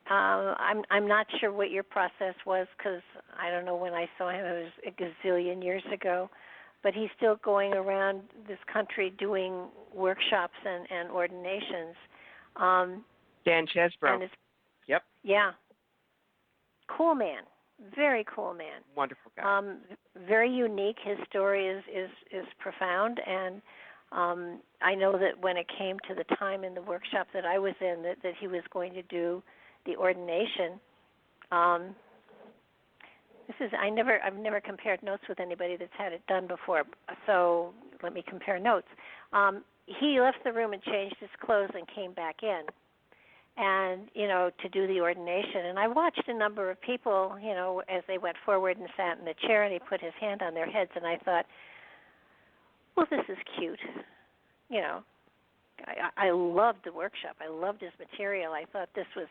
I'm not sure what your process was, because I don't know when I saw him. It was a gazillion years ago. But he's still going around this country doing workshops and ordinations. Dan Chesbrough. Yep. Yeah. Cool man. Very cool man. Wonderful guy. Very unique. His story is profound, and I know that when it came to the time in the workshop that I was in, that he was going to do the ordination. I've never compared notes with anybody that's had it done before, so let me compare notes. He left the room and changed his clothes and came back in, and, to do the ordination. And I watched a number of people, as they went forward and sat in the chair, and he put his hand on their heads, and I thought, well, this is cute. I loved the workshop. I loved his material. I thought this was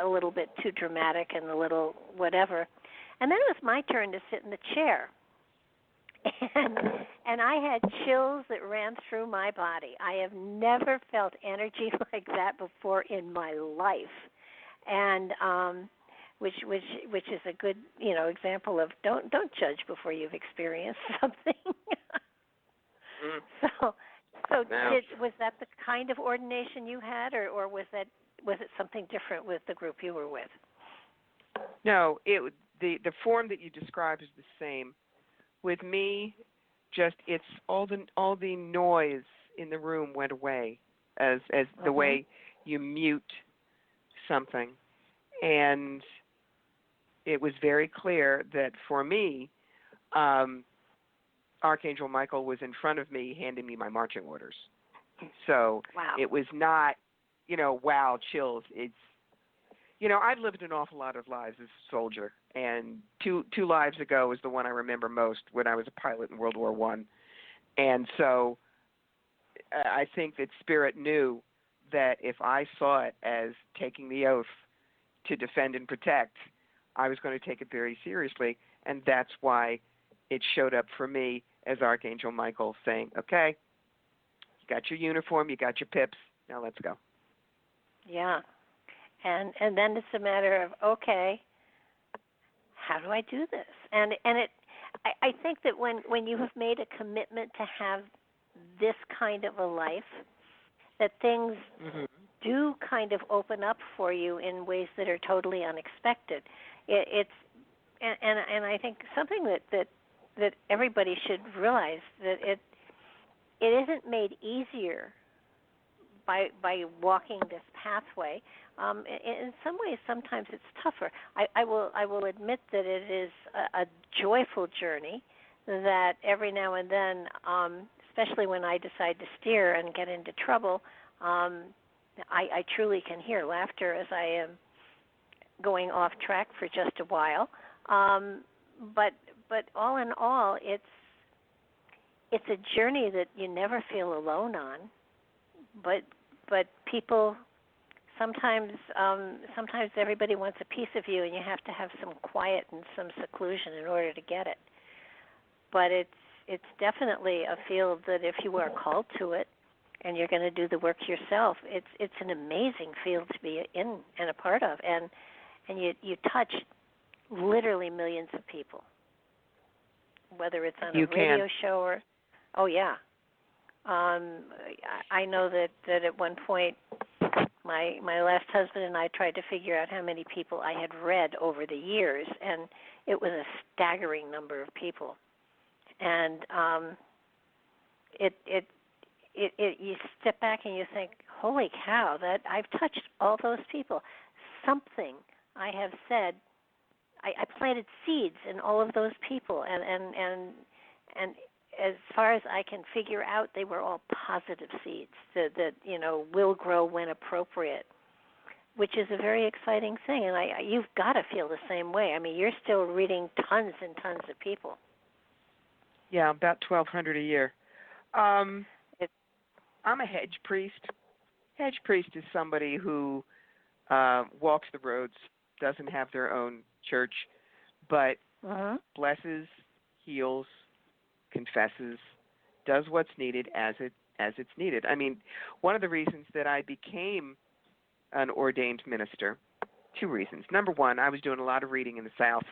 a little bit too dramatic and a little whatever. And then it was my turn to sit in the chair. And I had chills that ran through my body. I have never felt energy like that before in my life, and which is a good example of don't judge before you've experienced something. So was that the kind of ordination you had, or was it something different with the group you were with? No, the form that you described is the same. With me, just it's all the noise in the room went away as the way you mute something, and it was very clear that for me, Archangel Michael was in front of me, handing me my marching orders. So It was not, wow, chills. It's I've lived an awful lot of lives as a soldier, and two lives ago is the one I remember most, when I was a pilot in World War I. And so I think that Spirit knew that if I saw it as taking the oath to defend and protect, I was going to take it very seriously, and that's why it showed up for me as Archangel Michael saying, okay, you got your uniform, you got your pips, now let's go. Yeah. And then it's a matter of, okay, how do I do this? And I think that when you have made a commitment to have this kind of a life, that things do kind of open up for you in ways that are totally unexpected. And I think something that everybody should realize, that it isn't made easier by walking this pathway. In some ways, sometimes it's tougher. I will admit that it is a joyful journey, that every now and then, especially when I decide to steer and get into trouble, I truly can hear laughter as I am going off track for just a while. But all in all, it's a journey that you never feel alone on. But people sometimes everybody wants a piece of you, and you have to have some quiet and some seclusion in order to get it. But it's definitely a field that if you are called to it and you're going to do the work yourself, it's an amazing field to be in and a part of, and you touch literally millions of people, whether it's on a radio show or I know that at one point my last husband and I tried to figure out how many people I had read over the years, and it was a staggering number of people. And you step back and you think, holy cow, that I've touched all those people. Something I have said, I planted seeds in all of those people, and as far as I can figure out, they were all positive seeds that will grow when appropriate, which is a very exciting thing. And you've got to feel the same way. I mean, you're still reading tons and tons of people. Yeah, about 1,200 a year. I'm a hedge priest. Hedge priest is somebody who walks the roads, doesn't have their own church, but blesses, heals, confesses, does what's needed as it's needed. I mean, one of the reasons that I became an ordained minister, two reasons. Number one, I was doing a lot of reading in the South,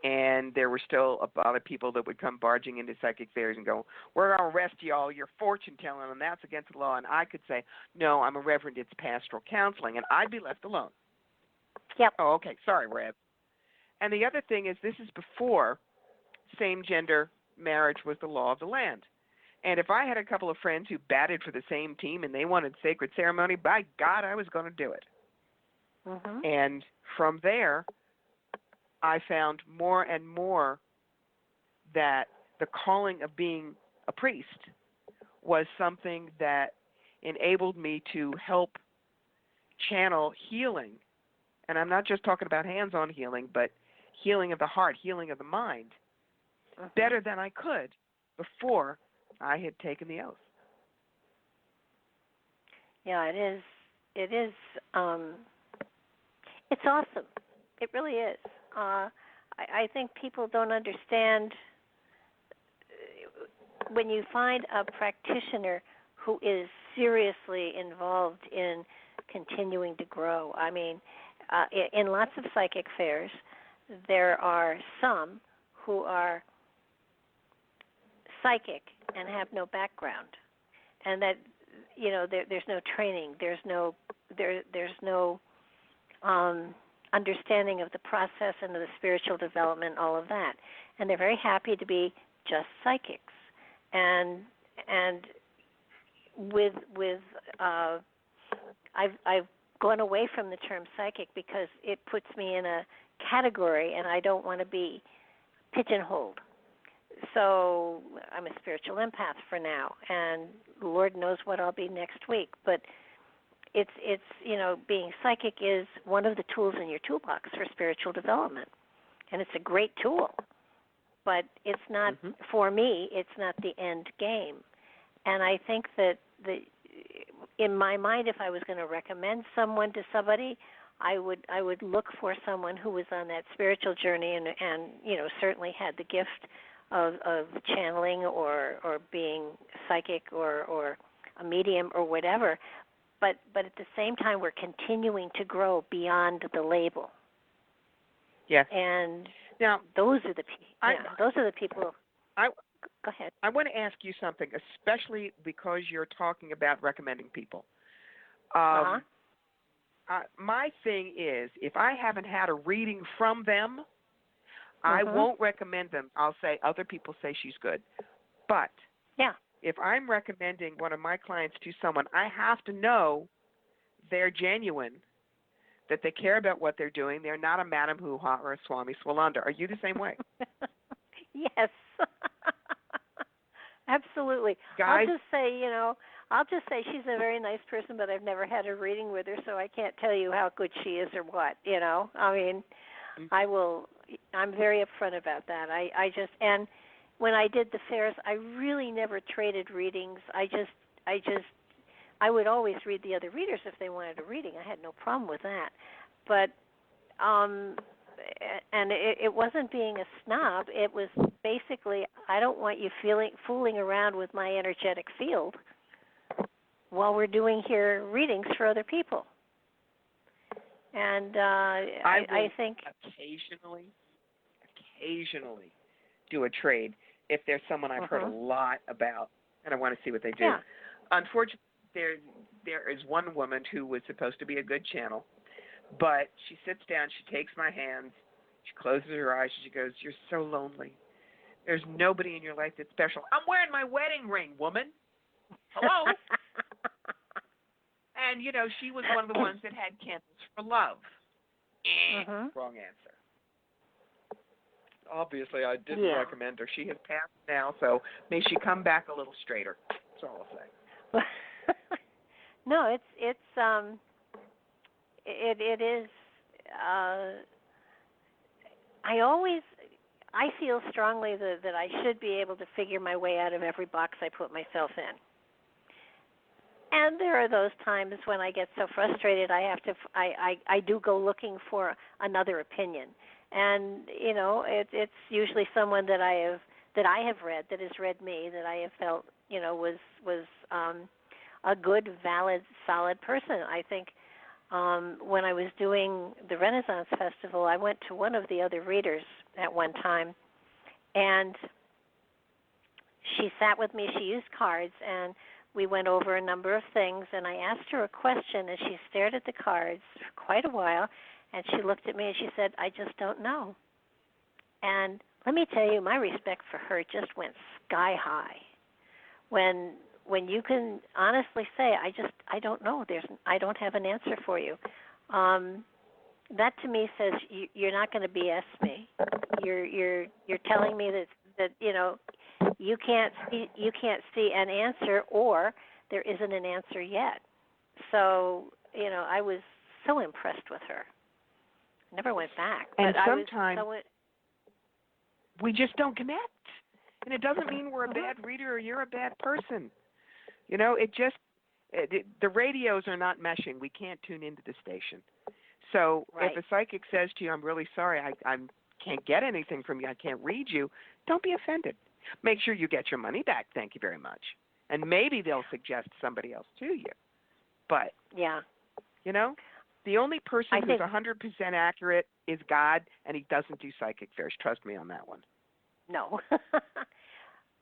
and there were still a lot of people that would come barging into psychic fairs and go, we're going to arrest y'all, you're fortune-telling, and that's against the law. And I could say, no, I'm a reverend, it's pastoral counseling, and I'd be left alone. Yep. Oh, okay, sorry, Rev. And the other thing is, this is before same-gender marriage was the law of the land. And if I had a couple of friends who batted for the same team and they wanted sacred ceremony, by God, I was going to do it. And from there, I found more and more that the calling of being a priest was something that enabled me to help channel healing, and I'm not just talking about hands-on healing, but healing of the heart, healing of the mind, better than I could before I had taken the oath. Yeah, it is. It is. It's awesome. It really is. I think people don't understand when you find a practitioner who is seriously involved in continuing to grow. I mean, in lots of psychic fairs, there are some who are psychic and have no background, and that there's no training, there's no understanding of the process and of the spiritual development, all of that, and they're very happy to be just psychics. And with I've gone away from the term psychic because it puts me in a category, and I don't want to be pigeonholed. So I'm a spiritual empath for now, and Lord knows what I'll be next week. But it's being psychic is one of the tools in your toolbox for spiritual development, and it's a great tool. But it's not, for me, it's not the end game. And I think that in my mind, if I was going to recommend someone to somebody, I would look for someone who was on that spiritual journey and certainly had the gift of channeling or being psychic or a medium or whatever. But at the same time, we're continuing to grow beyond the label. Yes. And now those are the people. Go ahead. I want to ask you something, especially because you're talking about recommending people. My thing is, if I haven't had a reading from them, I won't recommend them. I'll say other people say she's good. But if I'm recommending one of my clients to someone, I have to know they're genuine, that they care about what they're doing. They're not a Madam Hoo-Ha or a Swami Swalanda. Are you the same way? Yes. Absolutely. Guys, I'll just say she's a very nice person, but I've never had a reading with her, so I can't tell you how good she is or what, I mean, I'm very upfront about that. And when I did the fairs, I really never traded readings. I would always read the other readers if they wanted a reading. I had no problem with that. But and it wasn't being a snob. It was basically, I don't want you fooling around with my energetic field while we're doing here readings for other people. And I think occasionally do a trade if there's someone I've heard a lot about and I want to see what they do. Yeah. Unfortunately, there is one woman who was supposed to be a good channel, but she sits down, she takes my hands, she closes her eyes, and she goes, "You're so lonely. There's nobody in your life that's special." I'm wearing my wedding ring, woman. Hello? And, she was one of the ones that had Candles for Love. Wrong answer. Obviously, I didn't recommend her. She has passed now, so may she come back a little straighter. That's all I'll say. No, it is. I feel strongly that I should be able to figure my way out of every box I put myself in. And there are those times when I get so frustrated, I do go looking for another opinion. And it's usually someone that I have read, that has read me, that I have felt was a good, valid, solid person. I think when I was doing the Renaissance Festival, I went to one of the other readers at one time, and she sat with me. She used cards, and we went over a number of things, and I asked her a question, and she stared at the cards for quite a while, and she looked at me and she said, "I just don't know." And let me tell you, my respect for her just went sky high. When you can honestly say, I don't know. I don't have an answer for you. That to me says you're not going to BS me. You're telling me that you can't see an answer, or there isn't an answer yet. So I was so impressed with her. Never went back. And but sometimes we just don't connect. And it doesn't mean we're a bad reader or you're a bad person. You know, the radios are not meshing. We can't tune into the station. So right. if a psychic says to you, I'm really sorry, I can't get anything from you, I can't read you, don't be offended. Make sure you get your money back. Thank you very much. And maybe they'll suggest somebody else to you. But, yeah, you know, the only person who's 100% accurate is God, and he doesn't do psychic fairs. Trust me on that one. No.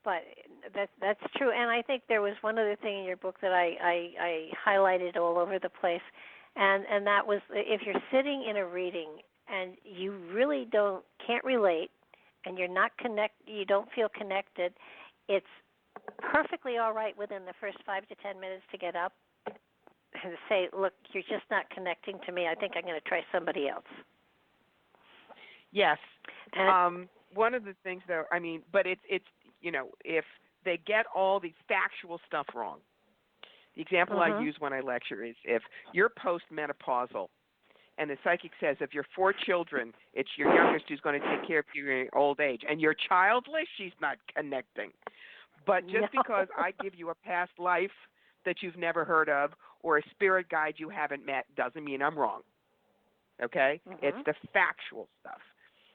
But that's true. And I think there was one other thing in your book that I highlighted all over the place, and that was if you're sitting in a reading and you really can't relate, and you don't feel connected, it's perfectly all right within the first 5 to 10 minutes to get up and say, look, you're just not connecting to me. I think I'm going to try somebody else. Yes. One of the things, though, I mean, but it's you know, if they get all the factual stuff wrong. The example I use when I lecture is if you're postmenopausal and the psychic says if you're 4 children, it's your youngest who's going to take care of you in your old age, and you're childless, she's not connecting. But just because I give you a past life that you've never heard of or a spirit guide you haven't met doesn't mean I'm wrong. Okay? It's the factual stuff.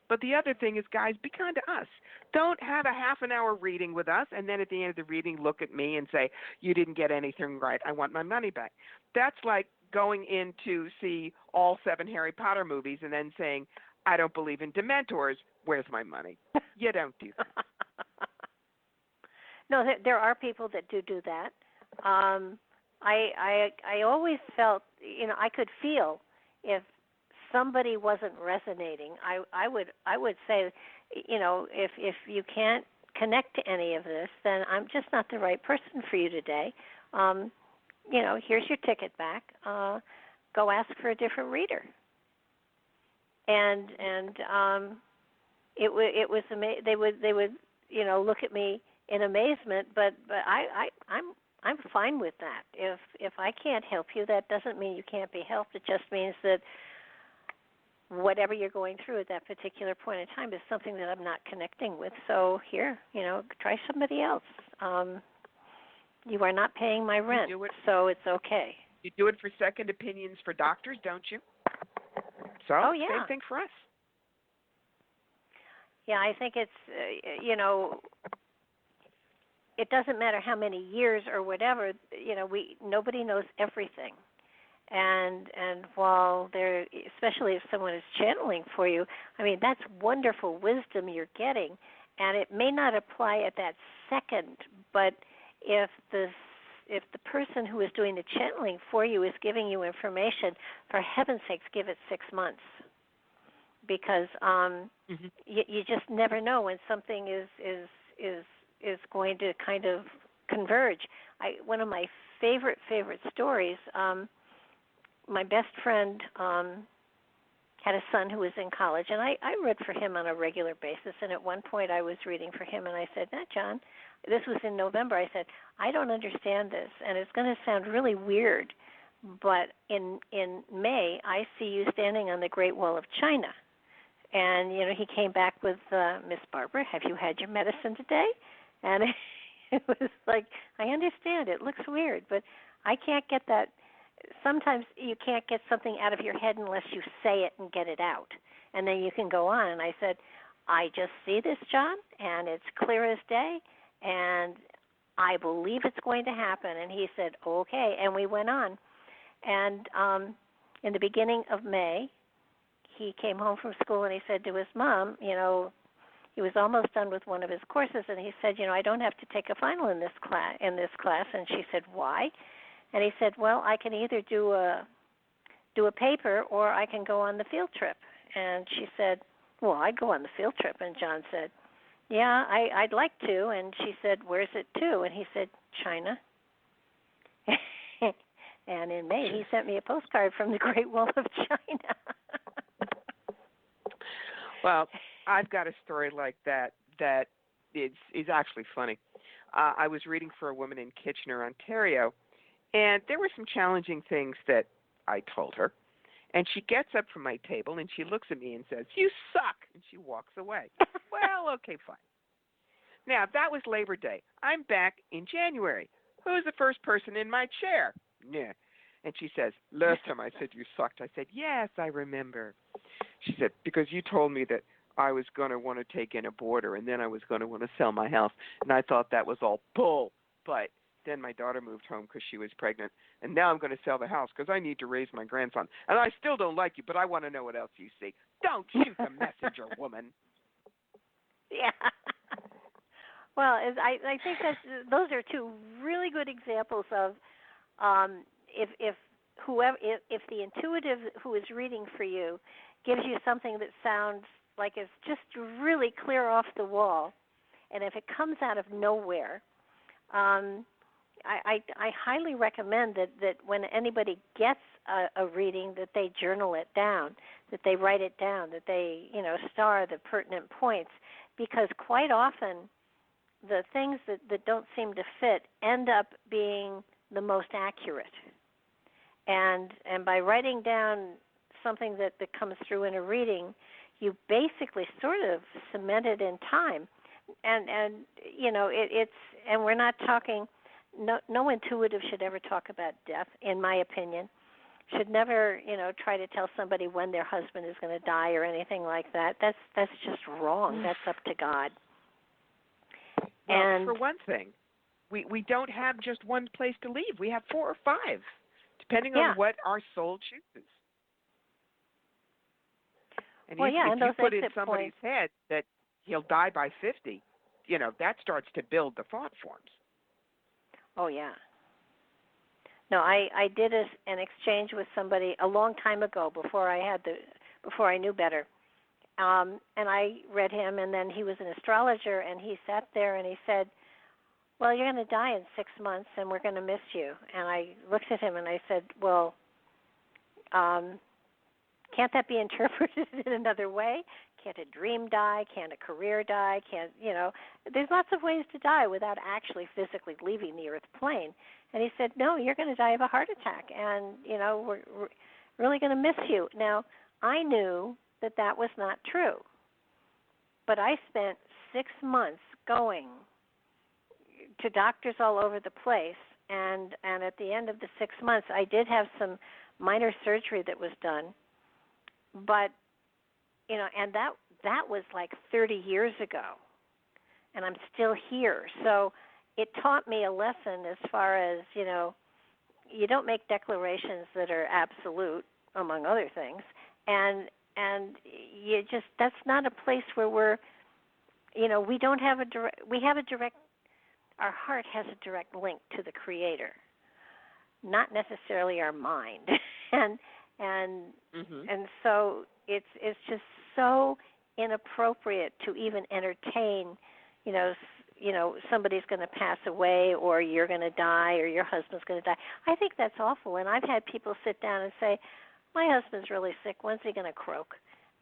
But the other thing is, guys, be kind to us. Don't have a half an hour reading with us and then at the end of the reading look at me and say, you didn't get anything right. I want my money back. That's like going in to see all 7 Harry Potter movies and then saying, I don't believe in Dementors. Where's my money? You don't do that. No, there are people that do that. I always felt, you know, I could feel if somebody wasn't resonating. I would say, you know, if you can't connect to any of this, then I'm just not the right person for you today. You know, here's your ticket back. Go ask for a different reader. And it was they would you know look at me in amazement, but I'm fine with that. If I can't help you, that doesn't mean you can't be helped. It just means that whatever you're going through at that particular point in time is something that I'm not connecting with. So here, you know, try somebody else. You are not paying my rent, so it's okay. You do it for second opinions for doctors, don't you? So, same thing for us. Yeah, I think it's, you know, it doesn't matter how many years or whatever, you know, nobody knows everything. And while they're, especially if someone is channeling for you, I mean, that's wonderful wisdom you're getting. And it may not apply at that second, but if the person who is doing the channeling for you is giving you information, for heaven's sakes, give it 6 months. Because you just never know when something is going to kind of converge. One of my favorite stories, my best friend had a son who was in college, and I read for him on a regular basis. And at one point I was reading for him, and I said, John, this was in November, I said, I don't understand this, and it's going to sound really weird, but in May I see you standing on the Great Wall of China. And, you know, he came back with, Miss Barbara, have you had your medicine today? And it was like, I understand, it looks weird, but I can't get that. Sometimes you can't get something out of your head unless you say it and get it out. And then you can go on. And I said, I just see this, John, and it's clear as day, and I believe it's going to happen. And he said, okay. And we went on. And in the beginning of May, he came home from school and he said to his mom, you know, he was almost done with one of his courses, and he said, you know, I don't have to take a final in this class. And she said, why? And he said, well, I can either do a paper or I can go on the field trip. And she said, well, I'd go on the field trip. And John said, yeah, I'd like to. And she said, where's it to? And he said, China. And in May, he sent me a postcard from the Great Wall of China. Well, I've got a story like that is actually funny. I was reading for a woman in Kitchener, Ontario, and there were some challenging things that I told her. And she gets up from my table and she looks at me and says, "You suck," and she walks away. Well, okay, fine. Now, that was Labor Day. I'm back in January. Who's the first person in my chair? Nah. And she says, "Last time I said you sucked." I said, "Yes, I remember." She said, "Because you told me that I was going to want to take in a boarder and then I was going to want to sell my house." And I thought that was all bull. But then my daughter moved home because she was pregnant. And now I'm going to sell the house because I need to raise my grandson. And I still don't like you, but I want to know what else you see. Don't shoot the messenger, woman. Yeah. Well, I think those are two really good examples of if the intuitive who is reading for you gives you something that sounds like it's just really clear off the wall, and if it comes out of nowhere, I highly recommend that when anybody gets a reading, that they journal it down, that they write it down, that they star the pertinent points, because quite often the things that don't seem to fit end up being the most accurate. And by writing down something that comes through in a reading, you basically sort of cement it in time. And it's and we're not talking. No intuitive should ever talk about death, in my opinion. Should never try to tell somebody when their husband is going to die or anything like that. That's just wrong. That's up to God. Well, and for one thing, we don't have just one place to leave. We have 4 or 5, depending on what our soul chooses. And if you put in somebody's head that he'll die by 50, that starts to build the thought forms. Oh, yeah. No, I did an exchange with somebody a long time ago before I knew better. And I read him, and then he was an astrologer, and he sat there and he said, "Well, you're going to die in 6 months, and we're going to miss you." And I looked at him and I said, "Well, can't that be interpreted in another way? Can't a dream die? Can't a career die? There's lots of ways to die without actually physically leaving the earth plane." And he said, "No, you're going to die of a heart attack, and, we're really going to miss you." Now, I knew that was not true, but I spent 6 months going to doctors all over the place, and at the end of the 6 months, I did have some minor surgery that was done, but and that was like 30 years ago, and I'm still here. So it taught me a lesson as far as, you don't make declarations that are absolute, among other things, and you just, that's not a place where we're, we don't have our heart has a direct link to the Creator, not necessarily our mind. and so it's just so inappropriate to even entertain, somebody's going to pass away, or you're going to die, or your husband's going to die. I think that's awful. And I've had people sit down and say, "My husband's really sick. When's he going to croak?"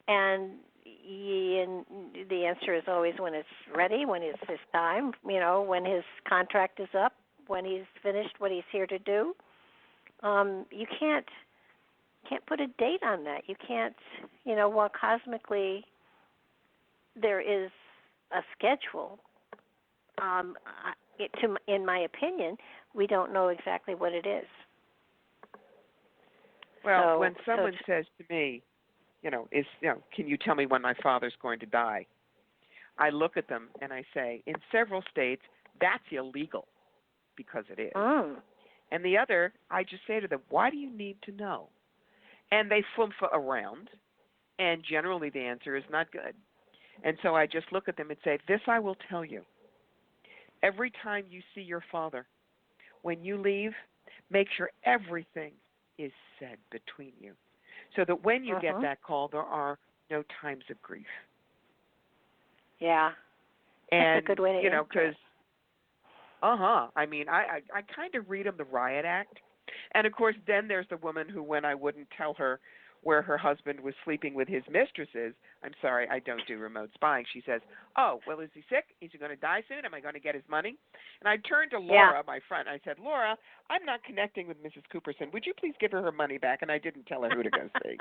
And the answer is always when it's ready, when it's his time, when his contract is up, when he's finished what he's here to do. You can't put a date on that. You can't, while cosmically there is a schedule, in my opinion, we don't know exactly what it is. Well, when someone says to me, can you tell me when my father's going to die? I look at them and I say, in several states, that's illegal, because it is. And the other, I just say to them, why do you need to know? And they flump around, and generally the answer is not good. And so I just look at them and say, this I will tell you. Every time you see your father, when you leave, make sure everything is said between you, so that when you get that call, there are no times of grief. Yeah. And, that's a good way to because, I mean, I kind of read them the riot act. And, of course, then there's the woman who, when I wouldn't tell her where her husband was sleeping with his mistresses. I'm sorry, I don't do remote spying. She says, "Oh, well, is he sick? Is he going to die soon? Am I going to get his money?" And I turned to Laura, my friend. I said, "Laura, I'm not connecting with Mrs. Cooperson. Would you please give her money back?" And I didn't tell her who to go see.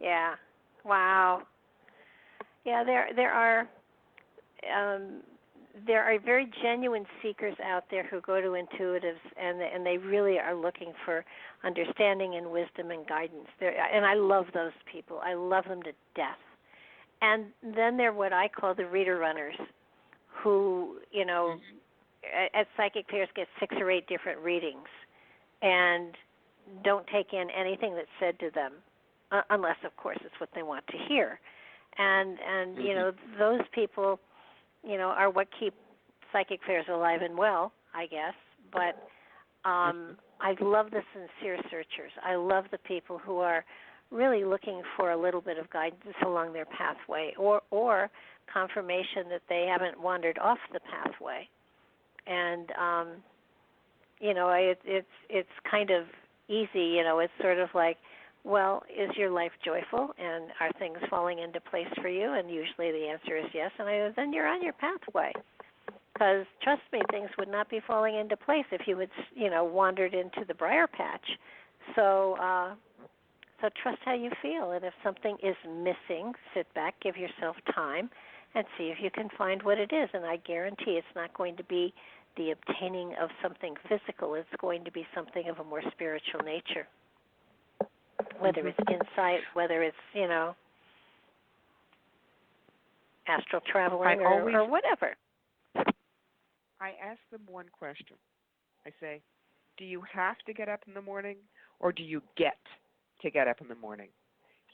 Yeah. Wow. Yeah, there are very genuine seekers out there who go to intuitives, and they really are looking for understanding and wisdom and guidance. And I love those people. I love them to death. And then they're what I call the reader runners, who, at psychic fairs get 6 or 8 different readings and don't take in anything that's said to them, unless, of course, it's what they want to hear. And those people, are what keep psychic fairs alive and well, I guess. But I love the sincere searchers. I love the people who are really looking for a little bit of guidance along their pathway, or confirmation that they haven't wandered off the pathway. And it's kind of easy. It's sort of like, well, is your life joyful, and are things falling into place for you? And usually the answer is yes. And then you're on your pathway. Because trust me, things would not be falling into place if you had, wandered into the briar patch. So trust how you feel. And if something is missing, sit back, give yourself time, and see if you can find what it is. And I guarantee it's not going to be the obtaining of something physical. It's going to be something of a more spiritual nature. Whether it's insight, whether it's, astral traveling or whatever. I ask them one question. I say, do you have to get up in the morning, or do you get to get up in the morning?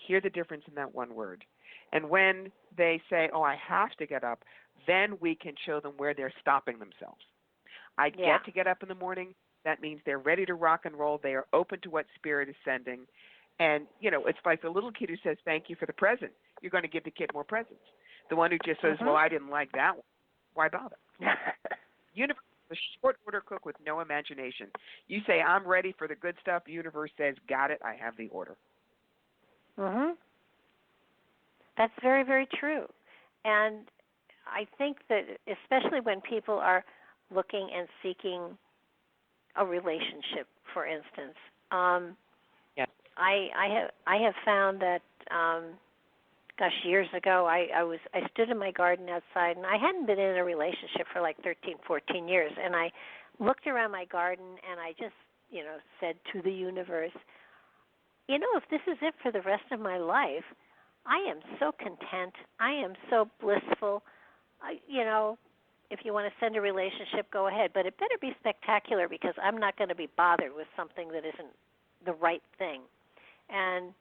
Hear the difference in that one word. And when they say, oh, I have to get up, then we can show them where they're stopping themselves. I get to get up in the morning. That means they're ready to rock and roll. They are open to what Spirit is sending. And, it's like the little kid who says, thank you for the present. You're going to give the kid more presents. The one who just says, well, I didn't like that one. Why bother? Universe is a short order cook with no imagination. You say, I'm ready for the good stuff. The universe says, got it. I have the order. That's very, very true. And I think that especially when people are looking and seeking a relationship, for instance, I have found that, years ago, I stood in my garden outside, and I hadn't been in a relationship for like 13, 14 years, and I looked around my garden, and I just, said to the universe, if this is it for the rest of my life, I am so content. I am so blissful. If you want to send a relationship, go ahead, but it better be spectacular, because I'm not going to be bothered with something that isn't the right thing. And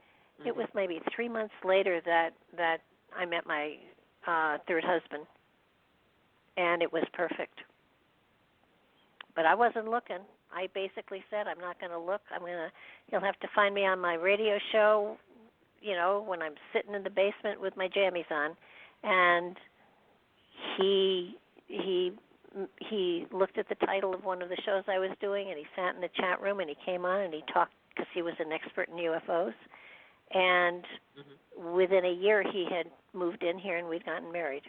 it was maybe 3 months later that I met my third husband, and it was perfect. But I wasn't looking. I basically said, I'm not going to look. You'll have to find me on my radio show, when I'm sitting in the basement with my jammies on. And he looked at the title of one of the shows I was doing, and he sat in the chat room, and he came on, and he talked, because he was an expert in UFOs. And within a year, he had moved in here, and we'd gotten married.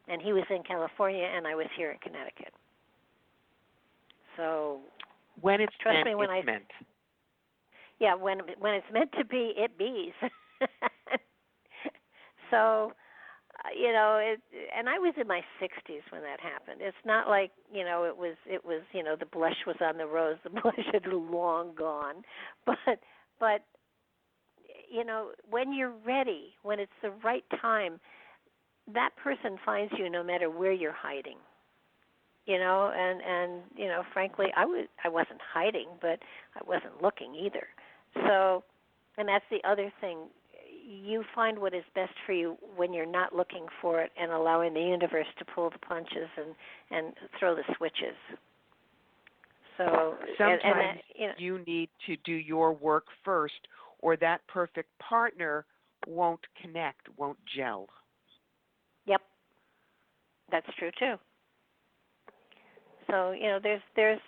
And he was in California, and I was here in Connecticut. So when it's trust meant, me, when it's meant. Yeah, when it's meant to be, it bees. So, and I was in my 60s when that happened. It's not like, it was, the blush was on the rose. The blush had long gone. But when you're ready, when it's the right time, that person finds you no matter where you're hiding. And frankly, I wasn't hiding, but I wasn't looking either. So, and that's the other thing. You find what is best for you when you're not looking for it and allowing the universe to pull the punches and throw the switches. So sometimes you need to do your work first, or that perfect partner won't connect, won't gel. Yep, that's true too. So there's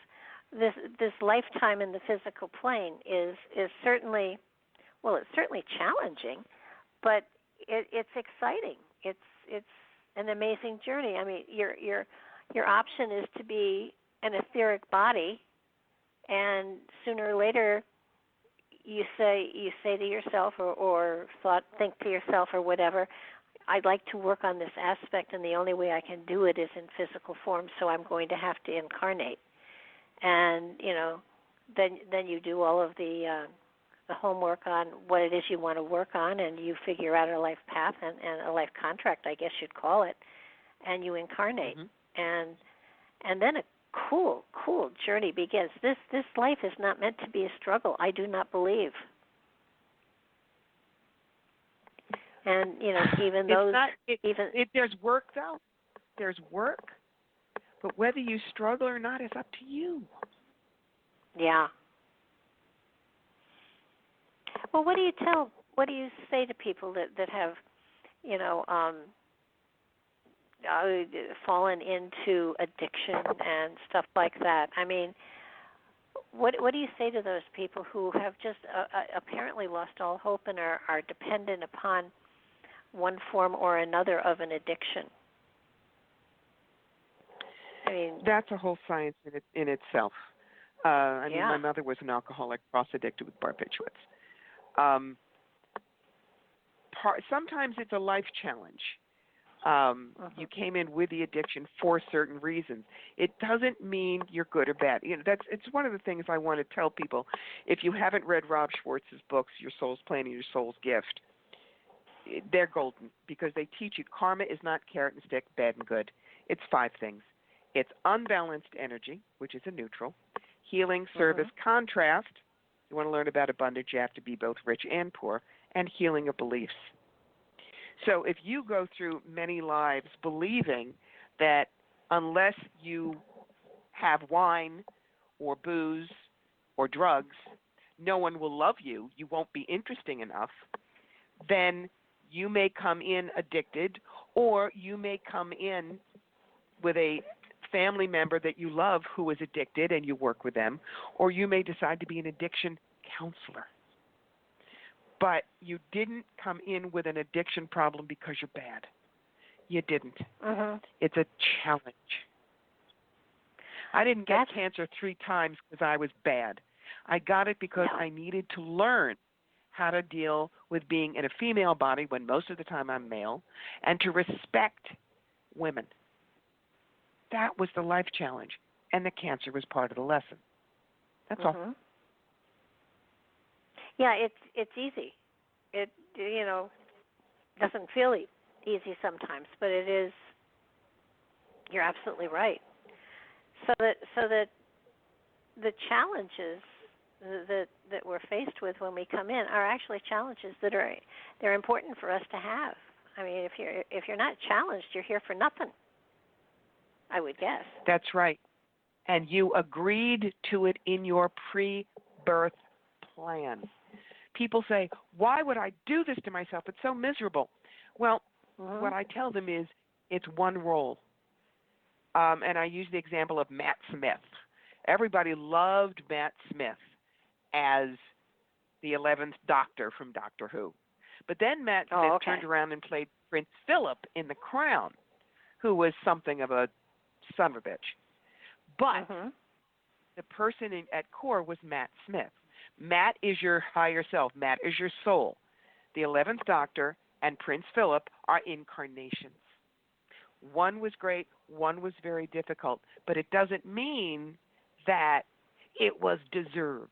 this lifetime in the physical plane is certainly well, it's certainly challenging, but it's exciting. It's an amazing journey. I mean, your option is to be an etheric body, and sooner or later you say to yourself or think to yourself or whatever, I'd like to work on this aspect, and the only way I can do it is in physical form, so I'm going to have to incarnate. And, then you do all of the homework on what it is you want to work on, and you figure out a life path and a life contract, I guess you'd call it, and you incarnate. Mm-hmm. And then a cool journey begins. This life is not meant to be a struggle, I do not believe. And even those, there's work though. There's work, but whether you struggle or not is up to you. Yeah. Well, what do you say to people that have, fallen into addiction and stuff like that? I mean, what do you say to those people who have just apparently lost all hope and are dependent upon one form or another of an addiction? I mean, that's a whole science in itself. My mother was an alcoholic, cross-addicted with barbiturates. Sometimes it's a life challenge. You came in with the addiction for certain reasons. It doesn't mean you're good or bad. It's one of the things I want to tell people. If you haven't read Rob Schwartz's books, Your Soul's Plan and Your Soul's Gift, they're golden because they teach you karma is not carrot and stick, bad and good. It's 5 things. It's unbalanced energy, which is a neutral. Healing, service, contrast. You want to learn about abundance, you have to be both rich and poor. And healing of beliefs. So if you go through many lives believing that unless you have wine or booze or drugs, no one will love you, you won't be interesting enough, then you may come in addicted, or you may come in with a family member that you love who is addicted and you work with them, or you may decide to be an addiction counselor. But you didn't come in with an addiction problem because you're bad. You didn't. It's a challenge. I didn't get cancer 3 times because I was bad. I got it because I needed to learn how to deal with being in a female body when most of the time I'm male, and to respect women. That was the life challenge, and the cancer was part of the lesson. That's all. Yeah, it's easy. It doesn't feel easy sometimes, but it is. You're absolutely right. So that the challenges that we're faced with when we come in are actually challenges they're important for us to have. I mean, if you're not challenged, you're here for nothing, I would guess. That's right. And you agreed to it in your pre-birth plan. People say, why would I do this to myself? It's so miserable. Well, what I tell them is it's one role. And I use the example of Matt Smith. Everybody loved Matt Smith as the 11th Doctor from Doctor Who. But then Matt Smith turned around and played Prince Philip in The Crown, who was something of a son of a bitch. But the person at core was Matt Smith. Matt is your higher self. Matt is your soul. The 11th Doctor and Prince Philip are incarnations. One was great, one was very difficult, but it doesn't mean that it was deserved.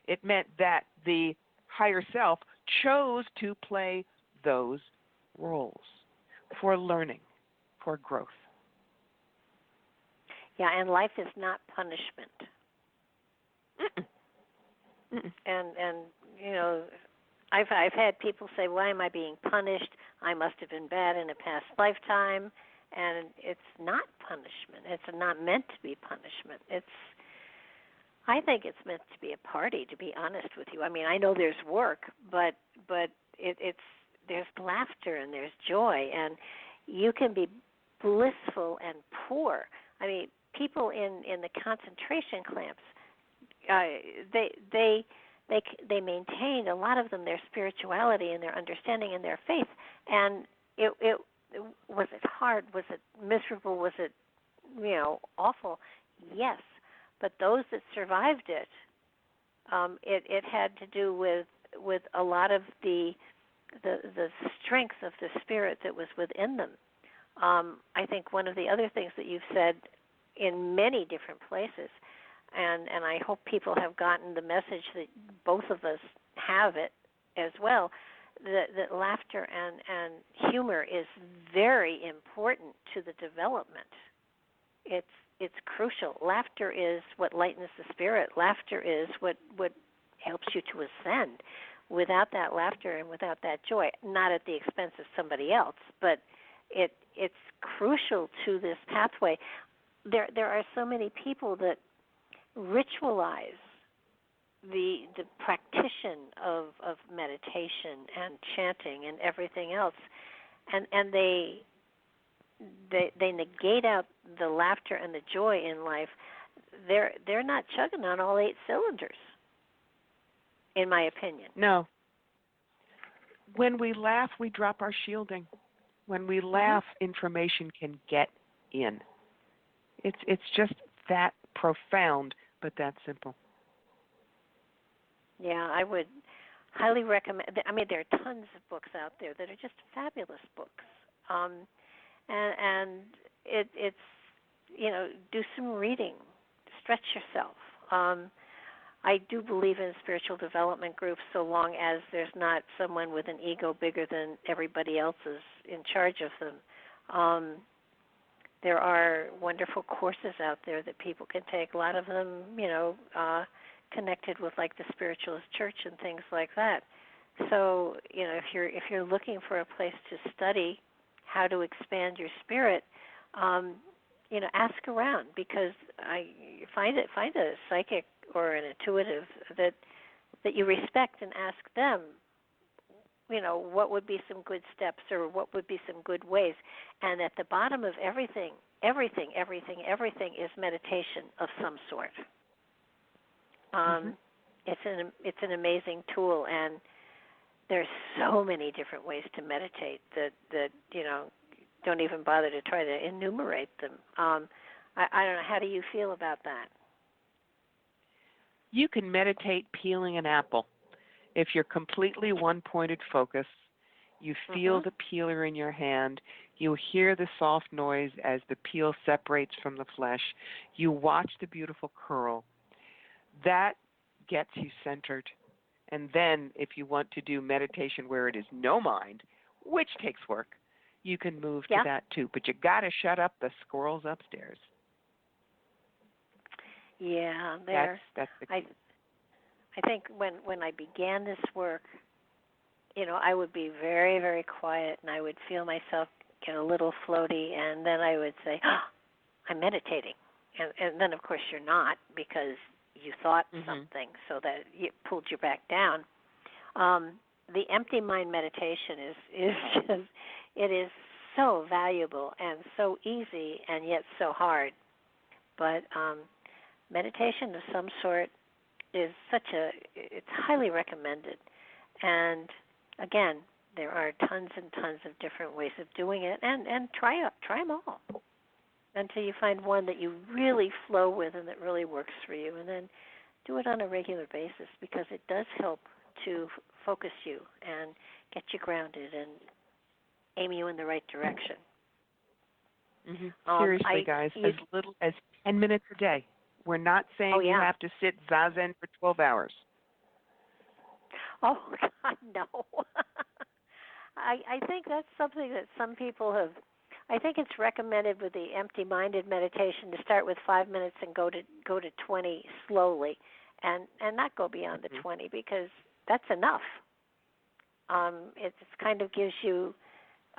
It meant that the higher self chose to play those roles for learning, for growth. Yeah, and life is not punishment. And I've had people say, why am I being punished? I must have been bad in a past lifetime. And it's not punishment. It's not meant to be punishment. I think it's meant to be a party, to be honest with you. I mean, I know there's work, but there's laughter and there's joy, and you can be blissful and poor. I mean, people in the concentration camps, they maintained, a lot of them, their spirituality and their understanding and their faith. And it was it hard? Was it miserable? Was it awful? Yes, but those that survived it, it had to do with a lot of the strength of the spirit that was within them. I think one of the other things that you've said in many different places, and I hope people have gotten the message that both of us have it as well, that laughter and humor is very important to the development. It's crucial. Laughter is what lightens the spirit. Laughter is what helps you to ascend. Without that laughter and without that joy, not at the expense of somebody else, but it's crucial to this pathway. There are so many people that ritualize the practice of meditation and chanting and everything else, and they negate out the laughter and the joy in life. They're not chugging on all 8 cylinders, in my opinion. No. When we laugh, we drop our shielding. When we laugh, information can get in. It's just that profound, but that simple. Yeah, I would highly recommend. I mean, there are tons of books out there that are just fabulous books, and it's do some reading, stretch yourself. I do believe in spiritual development groups so long as there's not someone with an ego bigger than everybody else's in charge of them. There are wonderful courses out there that people can take. A lot of them, connected with like the Spiritualist Church and things like that. So, if you're looking for a place to study how to expand your spirit, ask around, because find a psychic or an intuitive that you respect and ask them, what would be some good steps or what would be some good ways. And at the bottom of everything is meditation of some sort. It's an amazing tool, and there's so many different ways to meditate that don't even bother to try to enumerate them. I don't know. How do you feel about that? You can meditate peeling an apple. If you're completely one-pointed focus, you feel the peeler in your hand. You hear the soft noise as the peel separates from the flesh. You watch the beautiful curl. That gets you centered. And then if you want to do meditation where it is no mind, which takes work, you can move to that too. But you got to shut up the squirrels upstairs. Yeah, that's the key. I think when I began this work, I would be very, very quiet, and I would feel myself get a little floaty, and then I would say, I'm meditating. And then, of course, you're not, because you thought something, so that it pulled you back down. The empty mind meditation is just, it is so valuable and so easy and yet so hard. But meditation of some sort is it's highly recommended. And again, there are tons and tons of different ways of doing it, and try them all until you find one that you really flow with and that really works for you, and then do it on a regular basis, because it does help to focus you and get you grounded and aim you in the right direction. Seriously, guys, as little as 10 minutes a day. We're not saying you have to sit zazen for 12 hours. Oh, God, no. I think that's something that some people have. I think it's recommended with the empty-minded meditation to start with 5 minutes and go to 20 slowly, and not go beyond the 20, because that's enough. It kind of gives you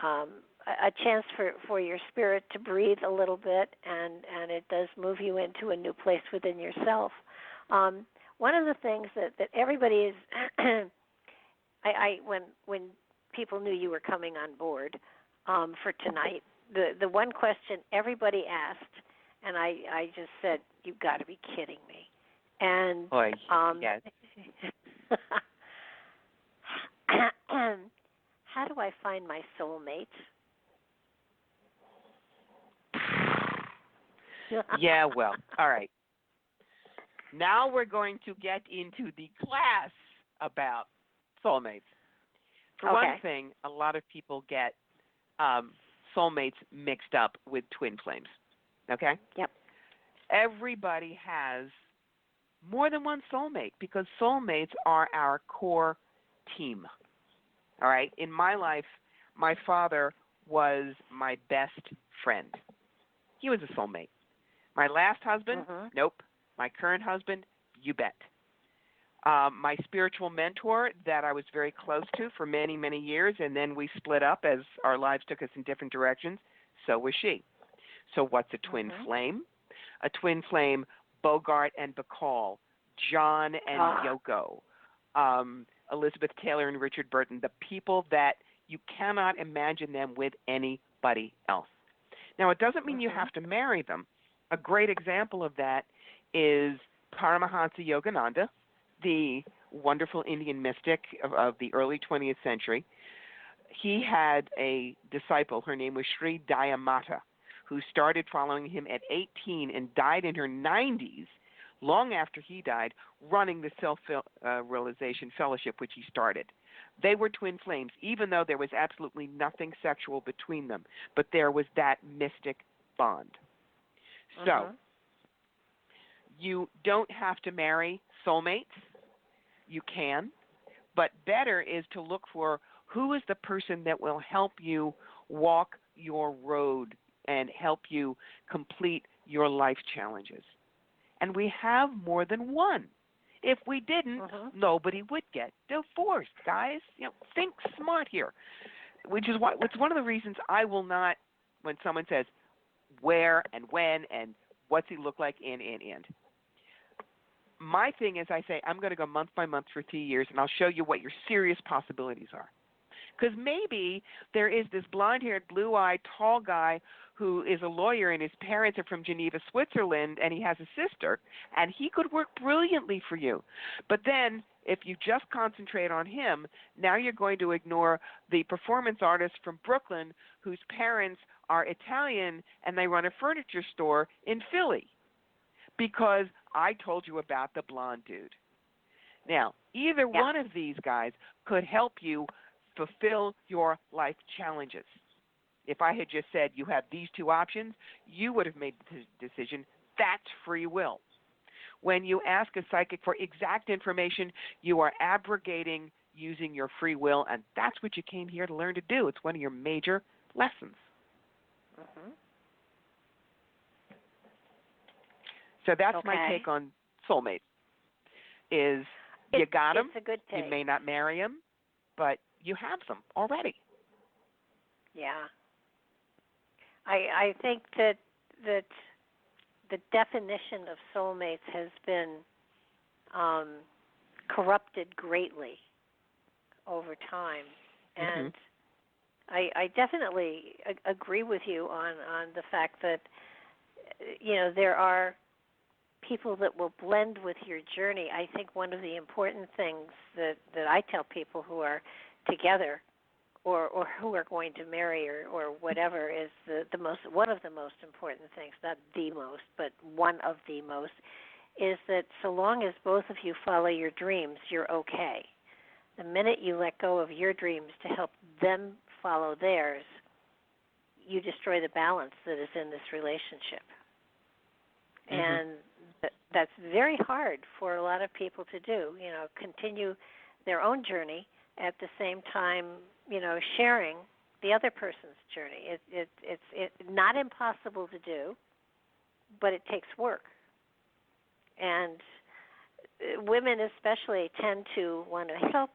a chance for your spirit to breathe a little bit, and it does move you into a new place within yourself. One of the things that everybody is, when people knew you were coming on board for tonight, the one question everybody asked, and I just said, "You've got to be kidding me!" And yes. How do I find my soulmate? Yeah, well, all right. Now we're going to get into the class about soulmates. For one thing, a lot of people get soulmates mixed up with twin flames. Okay? Yep. Everybody has more than one soulmate because soulmates are our core team. All right? In my life, my father was my best friend. He was a soulmate. My last husband, nope. My current husband, you bet. My spiritual mentor that I was very close to for many, many years, and then we split up as our lives took us in different directions, so was she. So what's a twin flame? A twin flame, Bogart and Bacall, John and Yoko, Elizabeth Taylor and Richard Burton, the people that you cannot imagine them with anybody else. Now, it doesn't mean you have to marry them. A great example of that is Paramahansa Yogananda, the wonderful Indian mystic of the early 20th century. He had a disciple, her name was Sri Dayamata, who started following him at 18 and died in her 90s, long after he died, running the Self-Realization Fellowship, which he started. They were twin flames, even though there was absolutely nothing sexual between them, but there was that mystic bond. So, you don't have to marry soulmates. You can, but better is to look for who is the person that will help you walk your road and help you complete your life challenges. And we have more than one. If we didn't, nobody would get divorced, guys. You know, think smart here. Which is why it's one of the reasons I will not, when someone says where and when and what's he look like and. My thing is I say I'm going to go month by month for 3 years and I'll show you what your serious possibilities are. Because maybe there is this blonde-haired, blue-eyed, tall guy who is a lawyer and his parents are from Geneva, Switzerland, and he has a sister, and he could work brilliantly for you. But then if you just concentrate on him, now you're going to ignore the performance artist from Brooklyn whose parents are Italian and they run a furniture store in Philly because I told you about the blonde dude. Now, either one of these guys could help you fulfill your life challenges. If I had just said you have these two options, you would have made the decision. That's free will. When you ask a psychic for exact information, you are abrogating using your free will, and that's what you came here to learn to do. It's one of your major lessons. So that's my take on soulmates. You got them. It's a good take. You may not marry them, but you have them already. Yeah. I think that the definition of soulmates has been corrupted greatly over time. And I definitely agree with you on the fact that, you know, there are people that will blend with your journey. I think one of the important things that I tell people who are together or who are going to marry or whatever is one of the most important things, not the most, but one of the most, is that so long as both of you follow your dreams, you're okay. The minute you let go of your dreams to help them follow theirs, you destroy the balance that is in this relationship. And that's very hard for a lot of people to do, you know, continue their own journey at the same time, you know, sharing the other person's journey. It's not impossible to do, but it takes work. And women especially tend to want to help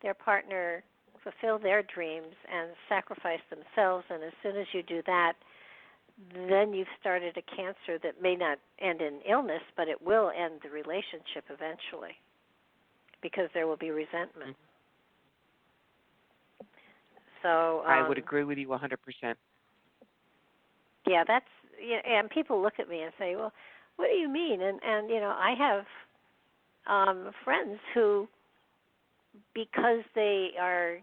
their partner fulfill their dreams and sacrifice themselves, and as soon as you do that, then you've started a cancer that may not end in illness, but it will end the relationship eventually because there will be resentment. So I would agree with you 100%. Yeah, that's and people look at me and say, "Well, what do you mean?" And you know, I have friends who because they are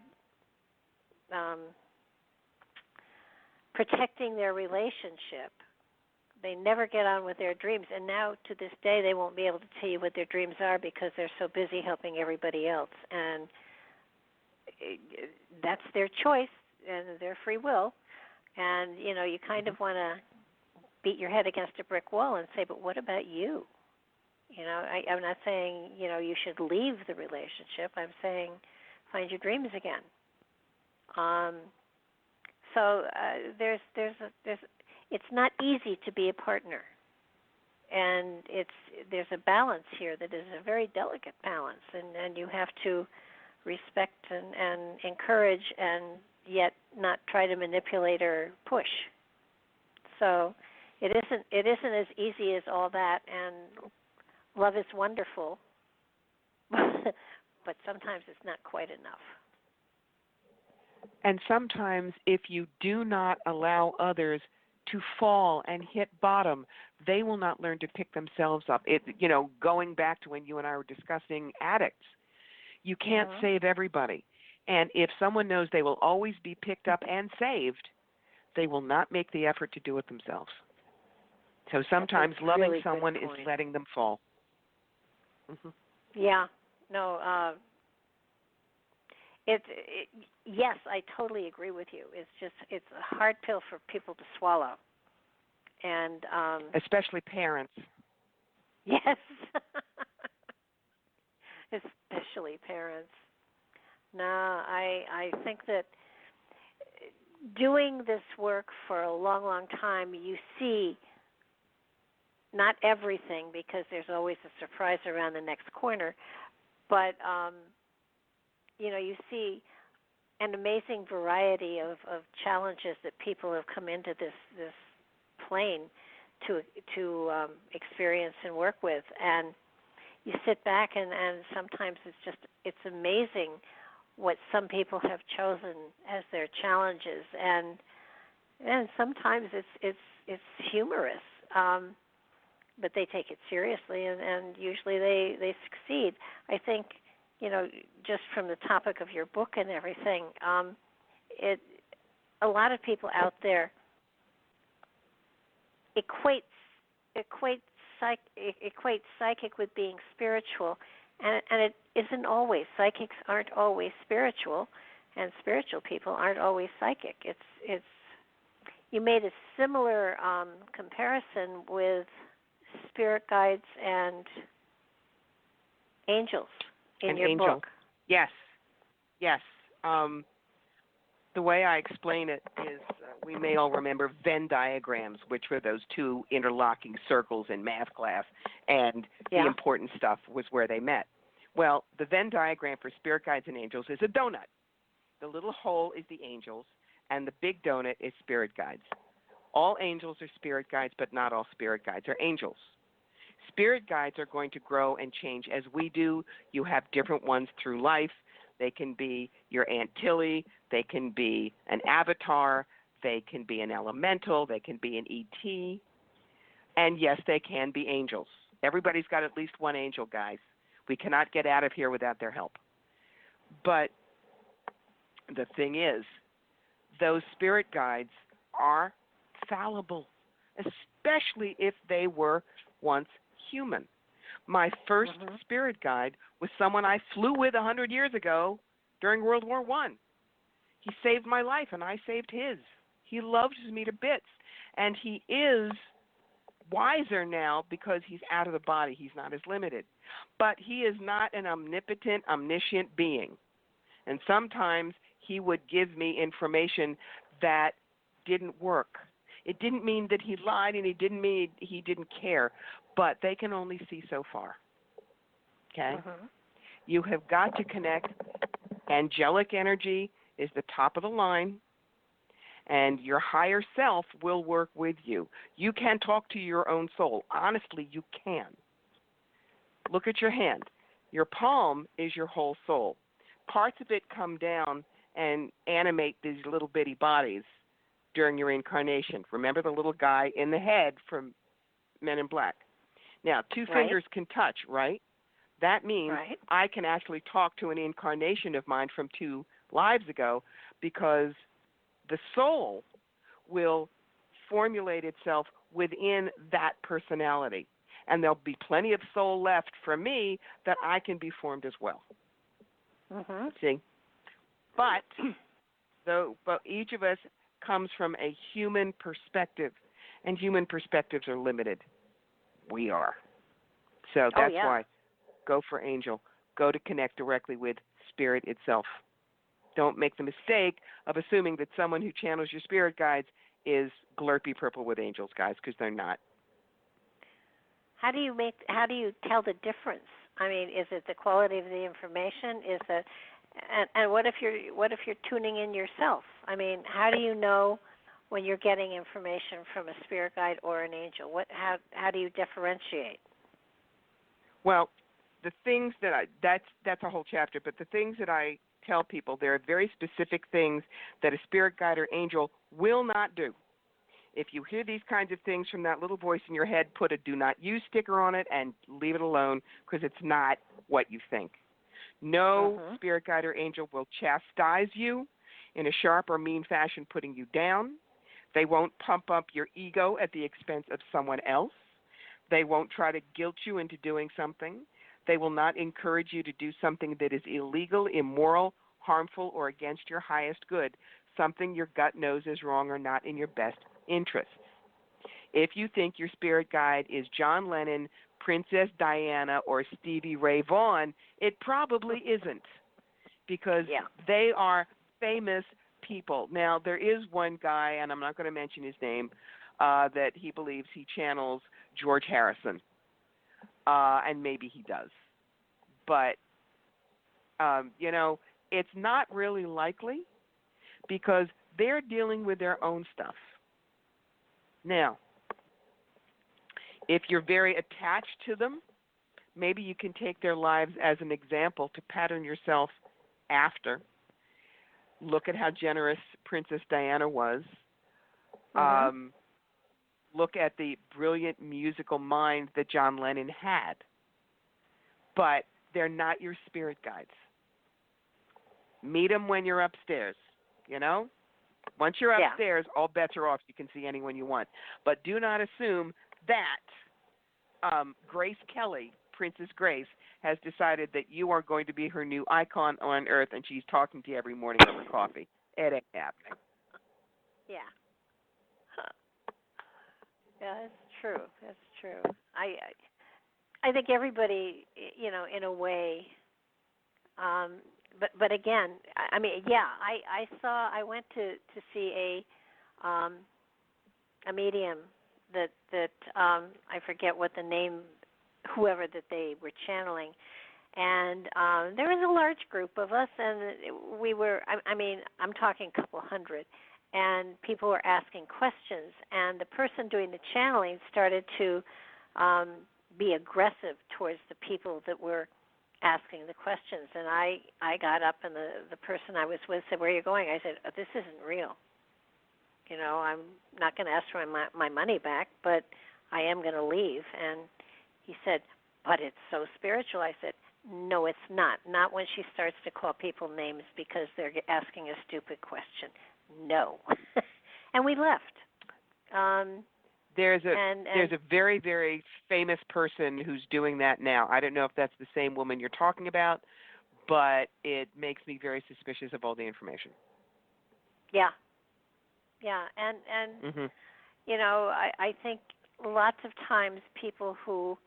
protecting their relationship, they never get on with their dreams. And now, to this day, they won't be able to tell you what their dreams are because they're so busy helping everybody else. And that's their choice and their free will. And, you kind of want to beat your head against a brick wall and say, but what about you? I'm not saying, you should leave the relationship. I'm saying find your dreams again. So it's not easy to be a partner, and there's a balance here that is a very delicate balance, and you have to respect and encourage, and yet not try to manipulate or push. So it isn't as easy as all that, and love is wonderful, but sometimes it's not quite enough. And sometimes if you do not allow others to fall and hit bottom, they will not learn to pick themselves up. Going back to when you and I were discussing addicts, you can't save everybody. And if someone knows they will always be picked up and saved, they will not make the effort to do it themselves. So sometimes loving really someone is letting them fall. Mm-hmm. Yeah. No. Yes, I totally agree with you. It's a hard pill for people to swallow, and especially parents. Yes, especially parents. No, I think that doing this work for a long, long time, you see not everything because there's always a surprise around the next corner, but you see an amazing variety of challenges that people have come into this plane to experience and work with, and you sit back and sometimes it's amazing what some people have chosen as their challenges, and sometimes it's humorous, but they take it seriously, and usually they succeed. I think, just from the topic of your book and everything, a lot of people out there equate psychic with being spiritual, and it isn't always. Psychics aren't always spiritual, and spiritual people aren't always psychic. It's you made a similar comparison with spirit guides and angels in your book. Yes. The way I explain it is we may all remember Venn diagrams, which were those two interlocking circles in math class, and the important stuff was where they met. Well, the Venn diagram for spirit guides and angels is a donut. The little hole is the angels, and the big donut is spirit guides. All angels are spirit guides, but not all spirit guides are angels. Spirit guides are going to grow and change as we do. You have different ones through life. They can be your Aunt Tilly. They can be an avatar. They can be an elemental. They can be an ET. And yes, they can be angels. Everybody's got at least one angel, guys. We cannot get out of here without their help. But the thing is, those spirit guides are fallible, especially if they were once human. My first spirit guide was someone I flew with 100 years ago during World War I. He saved my life, and I saved his. He loves me to bits, and he is wiser now because he's out of the body. He's not as limited. But he is not an omnipotent, omniscient being. And sometimes he would give me information that didn't work. It didn't mean that he lied, and it didn't mean he didn't care, but they can only see so far. Okay? You have got to connect. Angelic energy is the top of the line, and your higher self will work with you. You can talk to your own soul. Honestly, you can. Look at your hand. Your palm is your whole soul. Parts of it come down and animate these little bitty bodies during your incarnation. Remember the little guy in the head from Men in Black? Now, two fingers can touch, right? That means Right. I can actually talk to an incarnation of mine from 2 lives ago, because the soul will formulate itself within that personality. And there'll be plenty of soul left for me that I can be formed as well. Mm-hmm. See? But each of us comes from a human perspective, and human perspectives are limited. We are. So that's why go for angel. Go to connect directly with spirit itself. Don't make the mistake of assuming that someone who channels your spirit guides is glurpy purple with angels, guys, because they're not. How do you tell the difference? I mean, is it the quality of the information? Is it, and what if you're tuning in yourself? I mean, how do you know when you're getting information from a spirit guide or an angel? How do you differentiate? Well, the things that's a whole chapter, but the things that I tell people, there are very specific things that a spirit guide or angel will not do. If you hear these kinds of things from that little voice in your head, put a do not use sticker on it and leave it alone, because it's not what you think. No spirit guide or angel will chastise you in a sharp or mean fashion, putting you down. They won't pump up your ego at the expense of someone else. They won't try to guilt you into doing something. They will not encourage you to do something that is illegal, immoral, harmful, or against your highest good, something your gut knows is wrong or not in your best interests. If you think your spirit guide is John Lennon, Princess Diana, or Stevie Ray Vaughan, it probably isn't, because they are famous people. Now, there is one guy, and I'm not going to mention his name, that he believes he channels George Harrison, and maybe he does. But, it's not really likely, because they're dealing with their own stuff. Now, if you're very attached to them, maybe you can take their lives as an example to pattern yourself after. Look at how generous Princess Diana was. Look at the brilliant musical mind that John Lennon had. But they're not your spirit guides. Meet them when you're upstairs, Once you're upstairs, all bets are off. You can see anyone you want. But do not assume that Grace Kelly, Princess Grace, has decided that you are going to be her new icon on Earth, and she's talking to you every morning over coffee. It ain't happening. Yeah. Yeah, that's true. That's true. I think everybody, in a way. But again, I mean, I went to see a medium that I forget what the name, whoever that they were channeling, and there was a large group of us, and we were, I'm talking a couple hundred, and people were asking questions, and the person doing the channeling started to be aggressive towards the people that were asking the questions, and I got up, and the person I was with said, "Where are you going?" I said, "This isn't real. I'm not going to ask for my money back, but I am going to leave." And he said, "But it's so spiritual." I said, "No, it's not. Not when she starts to call people names because they're asking a stupid question. No." And we left. There's a very, very famous person who's doing that now. I don't know if that's the same woman you're talking about, but it makes me very suspicious of all the information. Yeah. Yeah, and I think lots of times people who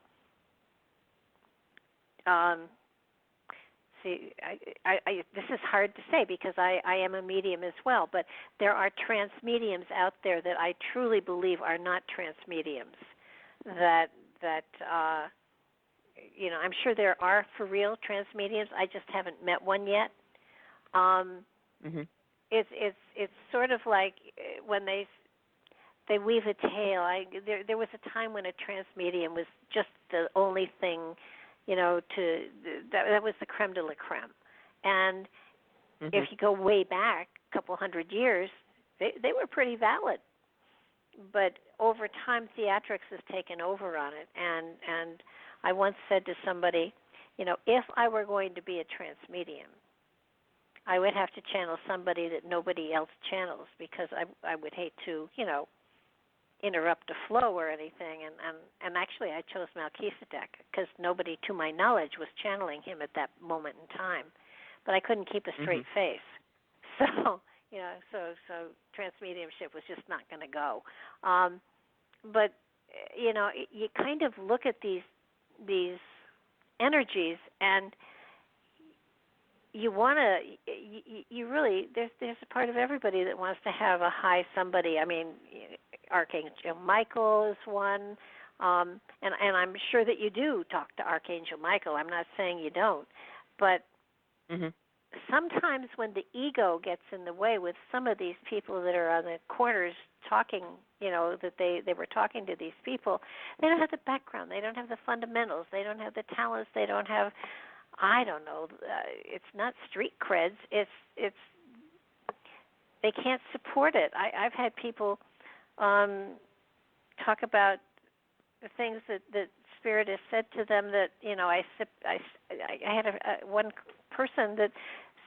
this is hard to say because I am a medium as well, but there are trance mediums out there that I truly believe are not trance mediums. That I'm sure there are for real trance mediums. I just haven't met one yet. It's sort of like when they weave a tale. There was a time when a trance medium was just the only thing. That was the creme de la creme. And if you go way back a couple hundred years, they were pretty valid. But over time, theatrics has taken over on it. And I once said to somebody, if I were going to be a trance medium, I would have to channel somebody that nobody else channels, because I would hate to, interrupt the flow or anything. And actually I chose Melchizedek because nobody, to my knowledge, was channeling him at that moment in time. But I couldn't keep a straight face. So, so trance mediumship was just not going to go. But, you kind of look at these energies, and you want to, you really, there's a part of everybody that wants to have a high somebody. I mean, Archangel Michael is one, and I'm sure that you do talk to Archangel Michael. I'm not saying you don't, but sometimes when the ego gets in the way with some of these people that are on the corners talking, that they were talking to these people, they don't have the background, they don't have the fundamentals, they don't have the talents, they don't have, I don't know, it's not street creds, it's they can't support it. I've had people talk about the things that Spirit has said to them that, I had one person that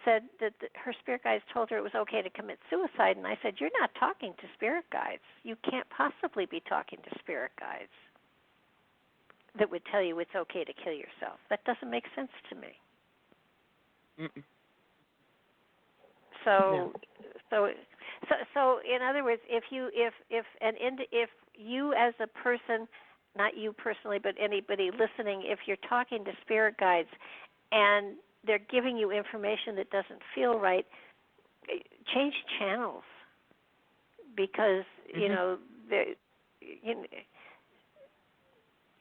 said that her spirit guides told her it was okay to commit suicide, and I said, you're not talking to spirit guides. You can't possibly be talking to spirit guides that would tell you it's okay to kill yourself. That doesn't make sense to me. So in other words, if you as a person, not you personally, but anybody listening, if you're talking to spirit guides and they're giving you information that doesn't feel right, change channels, because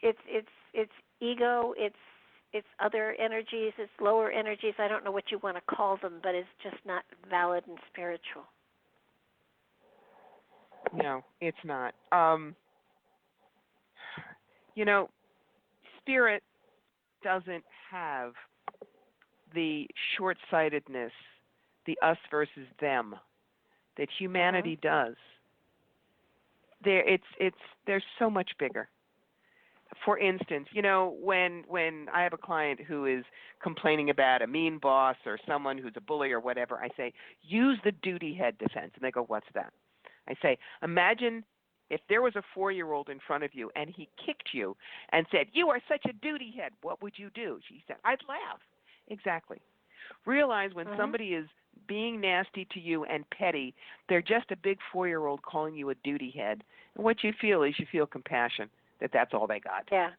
it's ego, it's other energies, it's lower energies. I don't know what you want to call them, but it's just not valid and spiritual. No, it's not. Spirit doesn't have the short-sightedness, the us versus them, that humanity does. They're so much bigger. For instance, when I have a client who is complaining about a mean boss or someone who's a bully or whatever, I say, use the duty head defense. And they go, what's that? I say, imagine if there was a 4-year-old in front of you and he kicked you and said, you are such a duty head, what would you do? She said, I'd laugh. Exactly. Realize when somebody is being nasty to you and petty, they're just a big 4-year-old calling you a duty head. And what you feel is you feel compassion, that's all they got. Yeah.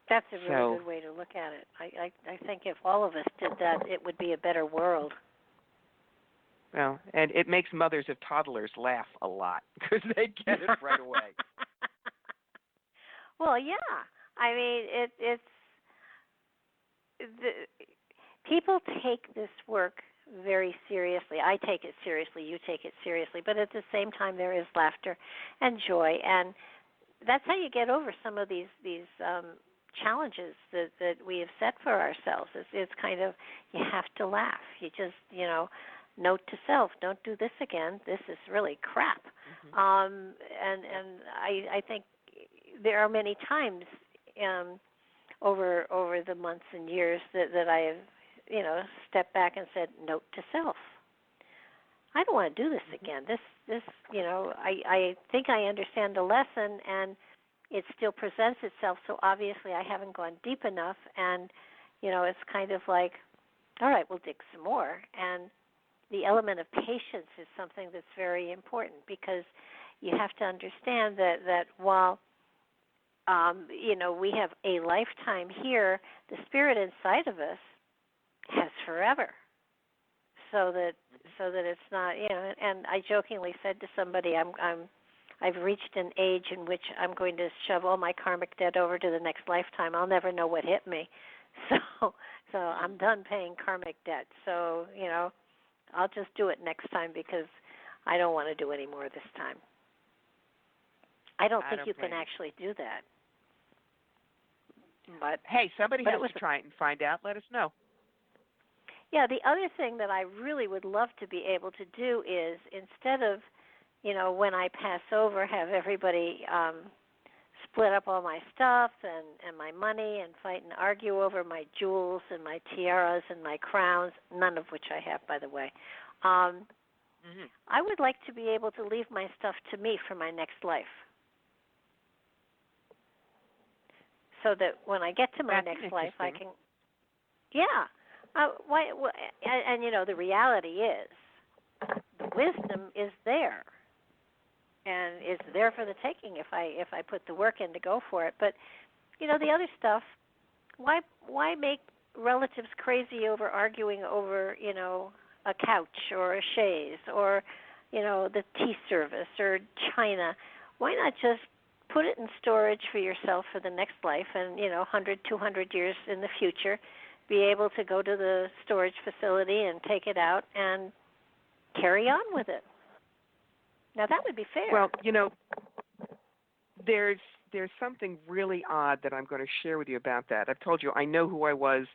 That's a really good way to look at it. I think if all of us did that, it would be a better world. Well, and it makes mothers of toddlers laugh a lot because they get it right away. Well, yeah. I mean, people take this work very seriously. I take it seriously. You take it seriously. But at the same time, there is laughter and joy, and that's how you get over some of these challenges that we have set for ourselves. It's kind of, you have to laugh. You just, note to self, don't do this again. This is really crap. And I think there are many times over the months and years that I have, stepped back and said, note to self. I don't want to do this again. This, I think I understand the lesson, and it still presents itself. So obviously, I haven't gone deep enough, and it's kind of like, all right, we'll dig some more. And the element of patience is something that's very important, because you have to understand that while we have a lifetime here, the spirit inside of us has forever. So that it's not, and I jokingly said to somebody, I've reached an age in which I'm going to shove all my karmic debt over to the next lifetime. I'll never know what hit me. So I'm done paying karmic debt. So, I'll just do it next time, because I don't want to do any more this time. I don't think you can actually do that. But hey, somebody has to try it and find out. Let us know. Yeah, the other thing that I really would love to be able to do is, instead of, when I pass over, have everybody split up all my stuff and my money and fight and argue over my jewels and my tiaras and my crowns, none of which I have, by the way. I would like to be able to leave my stuff to me for my next life, so that when I get to my next life, I can. Yeah. And you know, the reality is, the wisdom is there, and it's there for the taking if I put the work in to go for it. But you know, the other stuff, why make relatives crazy over arguing over, you know, a couch or a chaise or, you know, the tea service or china? Why not just put it in storage for yourself for the next life, and, you know, 100, 200 years in the future, be able to go to the storage facility and take it out and carry on with it. Now, that would be fair. Well, you know, there's something really odd that I'm going to share with you about that. I've told you I know who I was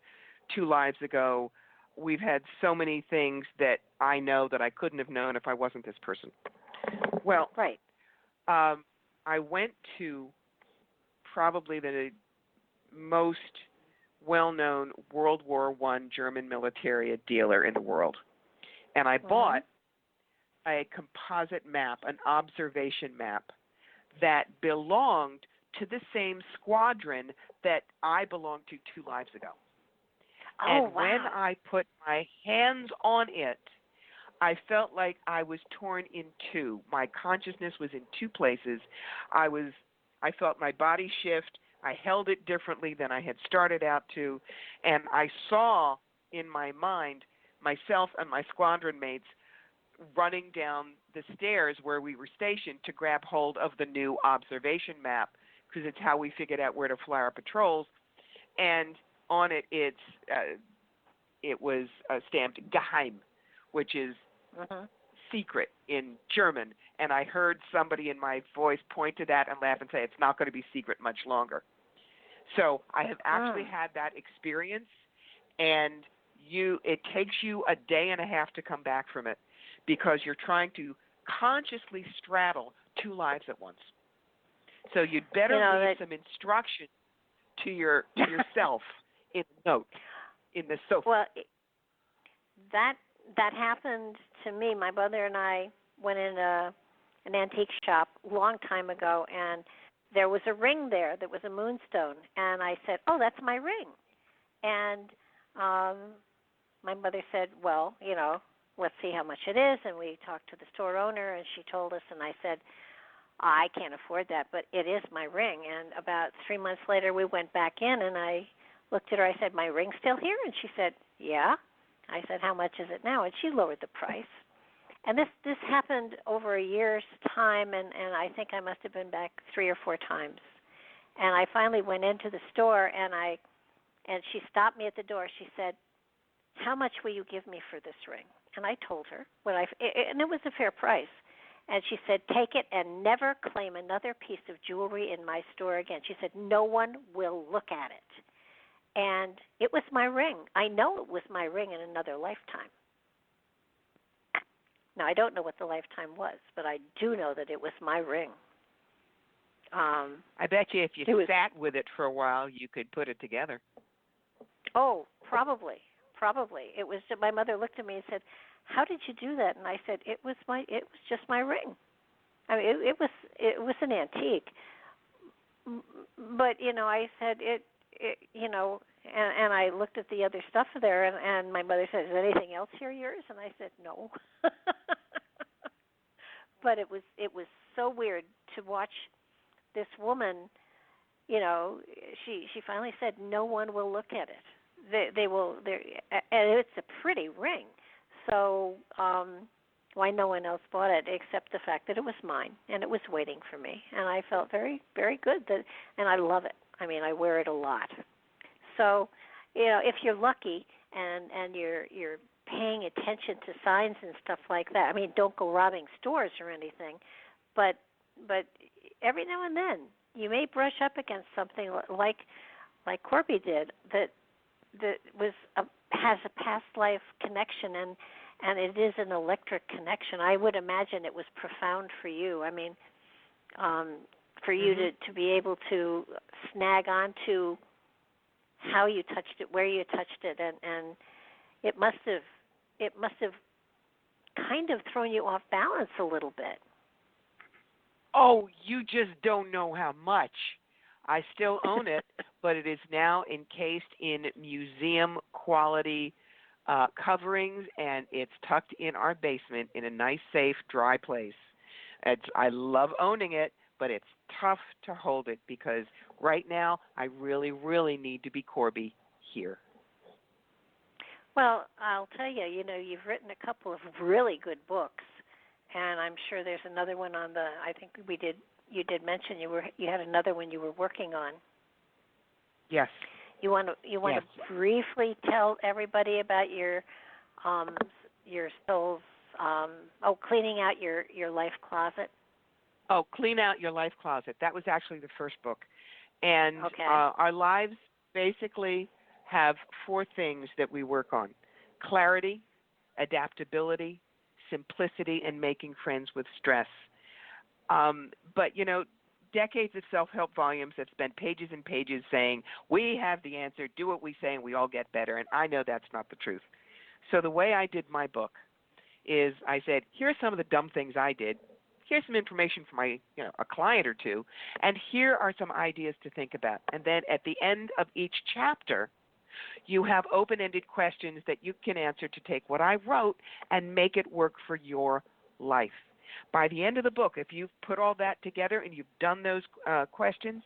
2 lives ago. We've had so many things that I know that I couldn't have known if I wasn't this person. Well, right. I went to probably the most well-known World War I German military dealer in the world, and I bought a composite map, an observation map, that belonged to the same squadron that I belonged to 2 lives ago. And when I put my hands on it, I felt like I was torn in 2. My consciousness was in 2 places. I felt my body shift. I held it differently than I had started out to, and I saw in my mind myself and my squadron mates running down the stairs where we were stationed to grab hold of the new observation map, because it's how we figured out where to fly our patrols. And on it, it was stamped Geheim, which is secret in German. And I heard somebody in my voice point to that and laugh and say, it's not going to be secret much longer. So I have actually had that experience, and it takes you a day and a half to come back from it, because you're trying to consciously straddle 2 lives at once. So you'd better leave some instruction to yourself in a note in the sofa. Well, that happened to me. My brother and I went in an antique shop a long time ago, and there was a ring there that was a moonstone, and I said, "Oh, that's my ring." And my mother said, "Well, you know, let's see how much it is." And we talked to the store owner, and she told us, and I said, "I can't afford that, but it is my ring." And about 3 months later, we went back in, and I looked at her. I said, "My ring's still here?" And she said, "Yeah." I said, "How much is it now?" And she lowered the price. And this happened over a year's time, and I think I must have been back 3 or 4 times. And I finally went into the store, and she stopped me at the door. She said, "How much will you give me for this ring?" And I told her and it was a fair price. And she said, "Take it and never claim another piece of jewelry in my store again." She said, "No one will look at it." And it was my ring. I know it was my ring in another lifetime. Now, I don't know what the lifetime was, but I do know that it was my ring. I bet you if you sat with it for a while, you could put it together. Oh, probably. It was. My mother looked at me and said, "How did you do that?" And I said, It was just my ring. I mean, it was an antique. But, you know, I said you know, and I looked at the other stuff there, and my mother said, "Is anything else here yours?" And I said, "No." But it was so weird to watch this woman. You know, she finally said, "No one will look at it. They will." And it's a pretty ring. So why no one else bought it except the fact that it was mine and it was waiting for me, and I felt very, very good and I love it. I mean, I wear it a lot. So, you know, if you're lucky and you're paying attention to signs and stuff like that. I mean, don't go robbing stores or anything, but every now and then you may brush up against something like Corbie did that has a past life connection, and it is an electric connection. I would imagine it was profound for you. I mean, for you to be able to snag onto how you touched it, where you touched it, and it must have kind of thrown you off balance a little bit. Oh, you just don't know how much. I still own it, but it is now encased in museum quality coverings, and it's tucked in our basement in a nice, safe, dry place. I love owning it, but it's tough to hold it because right now I really, really need to be Corbie here. Well, I'll tell you, you've written a couple of really good books, and I'm sure there's another one on the. I think you did mention you had another one you were working on. Yes. You want Yes. to briefly tell everybody about your soul's cleaning out your life closet. Oh, Clean Out Your Life Closet. That was actually the first book. And okay. Our lives basically have 4 things that we work on: clarity, adaptability, simplicity, and making friends with stress. But, decades of self-help volumes have spent pages and pages saying, we have the answer, do what we say, and we all get better. And I know that's not the truth. So the way I did my book is I said, here are some of the dumb things I did. Here's some information from a client or two, and here are some ideas to think about. And then at the end of each chapter, you have open-ended questions that you can answer to take what I wrote and make it work for your life. By the end of the book, if you've put all that together and you've done those questions,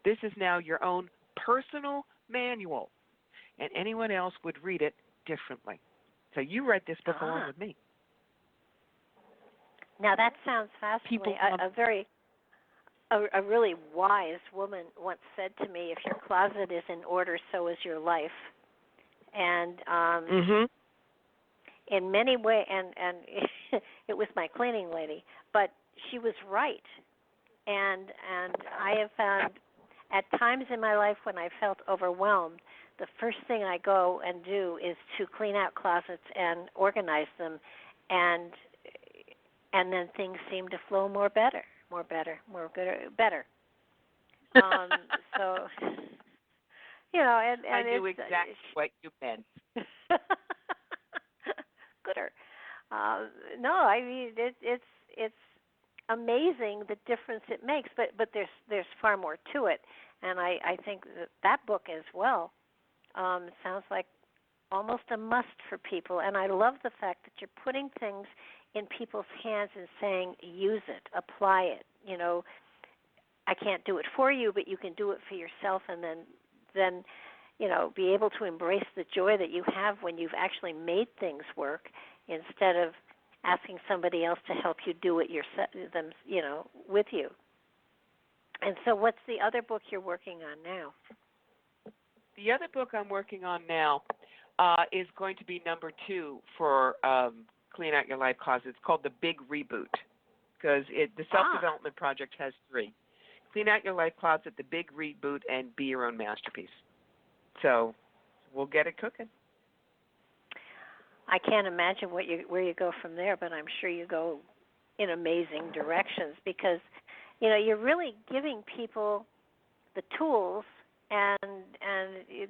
this is now your own personal manual, and anyone else would read it differently. So you read this book along with me. Now that sounds fascinating. A really wise woman once said to me, "If your closet is in order, so is your life." And in many ways, and it was my cleaning lady, but she was right. And I have found at times in my life when I felt overwhelmed, the first thing I go and do is to clean out closets and organize them, and then things seem to flow better. So, and I knew exactly what you meant. Gooder. No, I mean it's amazing the difference it makes, but there's far more to it, and I think that book as well sounds like almost a must for people. And I love the fact that you're putting things in people's hands and saying, use it, apply it. I can't do it for you, but you can do it for yourself, and then be able to embrace the joy that you have when you've actually made things work, instead of asking somebody else to help you do it with you. And so what's the other book you're working on now? The other book I'm working on now is going to be number 2 for Clean Out Your Life Closet. It's called The Big Reboot, because the Self-Development Project has 3. Clean Out Your Life Closet, The Big Reboot, and Be Your Own Masterpiece. So we'll get it cooking. I can't imagine where you go from there, but I'm sure you go in amazing directions, because you're really giving people the tools, and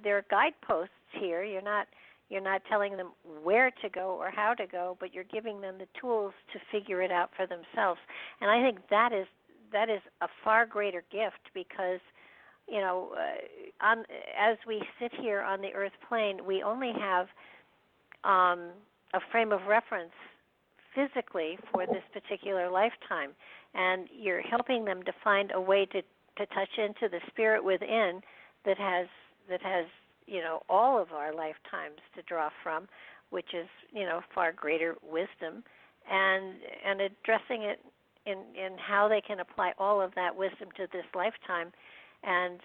there are guideposts here. You're not telling them where to go or how to go, but you're giving them the tools to figure it out for themselves. And I think that is a far greater gift, because as we sit here on the earth plane, we only have a frame of reference physically for this particular lifetime, and you're helping them to find a way to touch into the spirit within that has all of our lifetimes to draw from, which is far greater wisdom, and addressing it in how they can apply all of that wisdom to this lifetime. And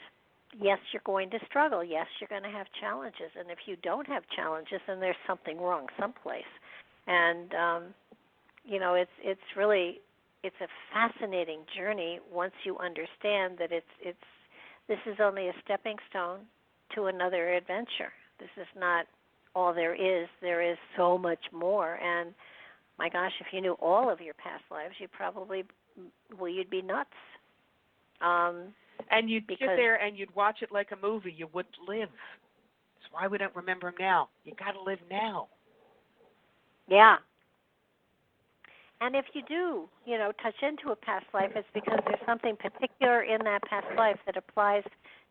yes, you're going to struggle. Yes, you're going to have challenges. And if you don't have challenges, then there's something wrong someplace. And it's a fascinating journey once you understand that this is only a stepping stone to another adventure. This is not all there is. There is so much more. And my gosh, if you knew all of your past lives, you'd be nuts. And you'd sit there and you'd watch it like a movie. You wouldn't live. That's why we don't remember them now. You got to live now. Yeah. And if you do, touch into a past life, it's because there's something particular in that past life that applies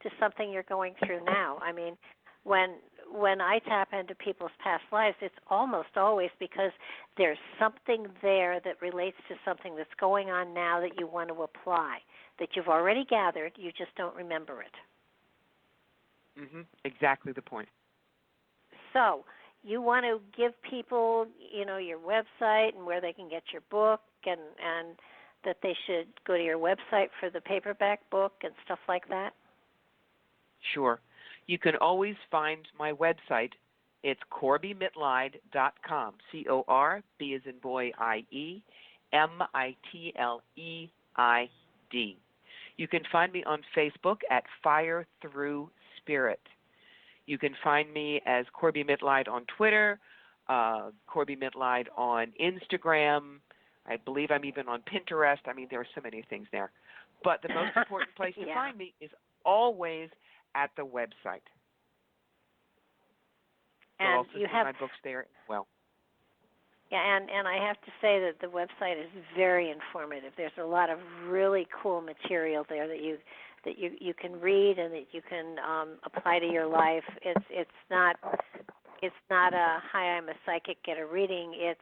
to something you're going through now. I mean, when I tap into people's past lives, it's almost always because there's something there that relates to something that's going on now that you want to apply, that you've already gathered, you just don't remember it. Exactly the point. So you want to give people, your website and where they can get your book, and that they should go to your website for the paperback book and stuff like that? Sure. You can always find my website. It's CorbieMitleid.com. C-O-R-B as in boy, I-E, M-I-T-L-E-I-D. You can find me on Facebook at Fire Through Spirit. You can find me as Corbie Mitleid on Twitter, Corbie Mitleid on Instagram. I believe I'm even on Pinterest. I mean, there are so many things there. But the most important place to find me is always at the website. And you'll also you see have my books there as well. Yeah, and I have to say that the website is very informative. There's a lot of really cool material there that you can read and that you can apply to your life. It's not a hi, I'm a psychic, get a reading. It's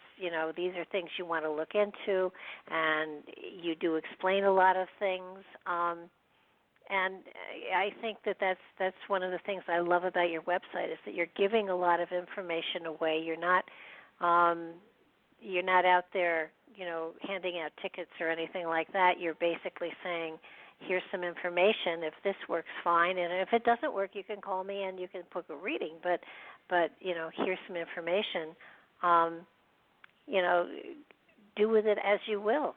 these are things you want to look into, and you do explain a lot of things. And I think that's one of the things I love about your website is that you're giving a lot of information away. You're not out there, handing out tickets or anything like that. You're basically saying, here's some information. If this works, fine, and if it doesn't work, you can call me and you can book a reading. But here's some information. Do with it as you will.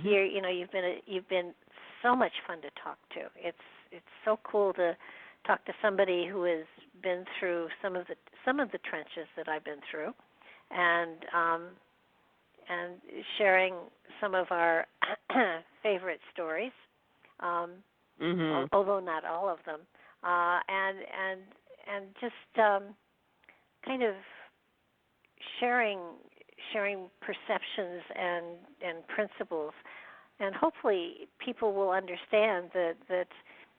Here, you've been so much fun to talk to. It's so cool to talk to somebody who has been through some of the trenches that I've been through, and sharing some of our favorite stories, although not all of them, and just kind of sharing perceptions and principles, and hopefully people will understand that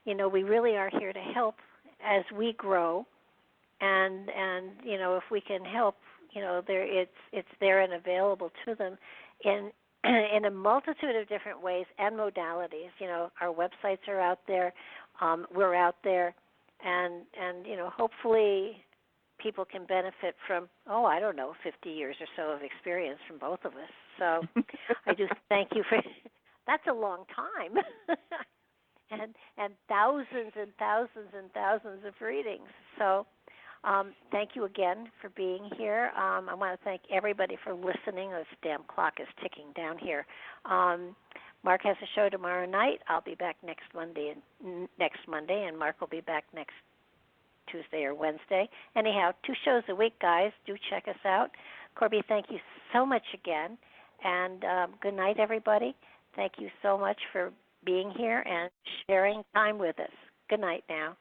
we really are here to help as we grow, and if we can help, it's there and available to them in a multitude of different ways and modalities. Our websites are out there, we're out there, and hopefully people can benefit from 50 years or so of experience from both of us. So I just thank you for that's a long time. and thousands and thousands and thousands of readings. So thank you again for being here. I want to thank everybody for listening. This damn clock is ticking down here. Mark has a show tomorrow night. I'll be back next Monday, and Mark will be back next Tuesday or Wednesday. Anyhow, 2 shows a week, guys. Do check us out. Corbie, thank you so much again, and good night, everybody. Thank you so much for being here and sharing time with us. Good night now.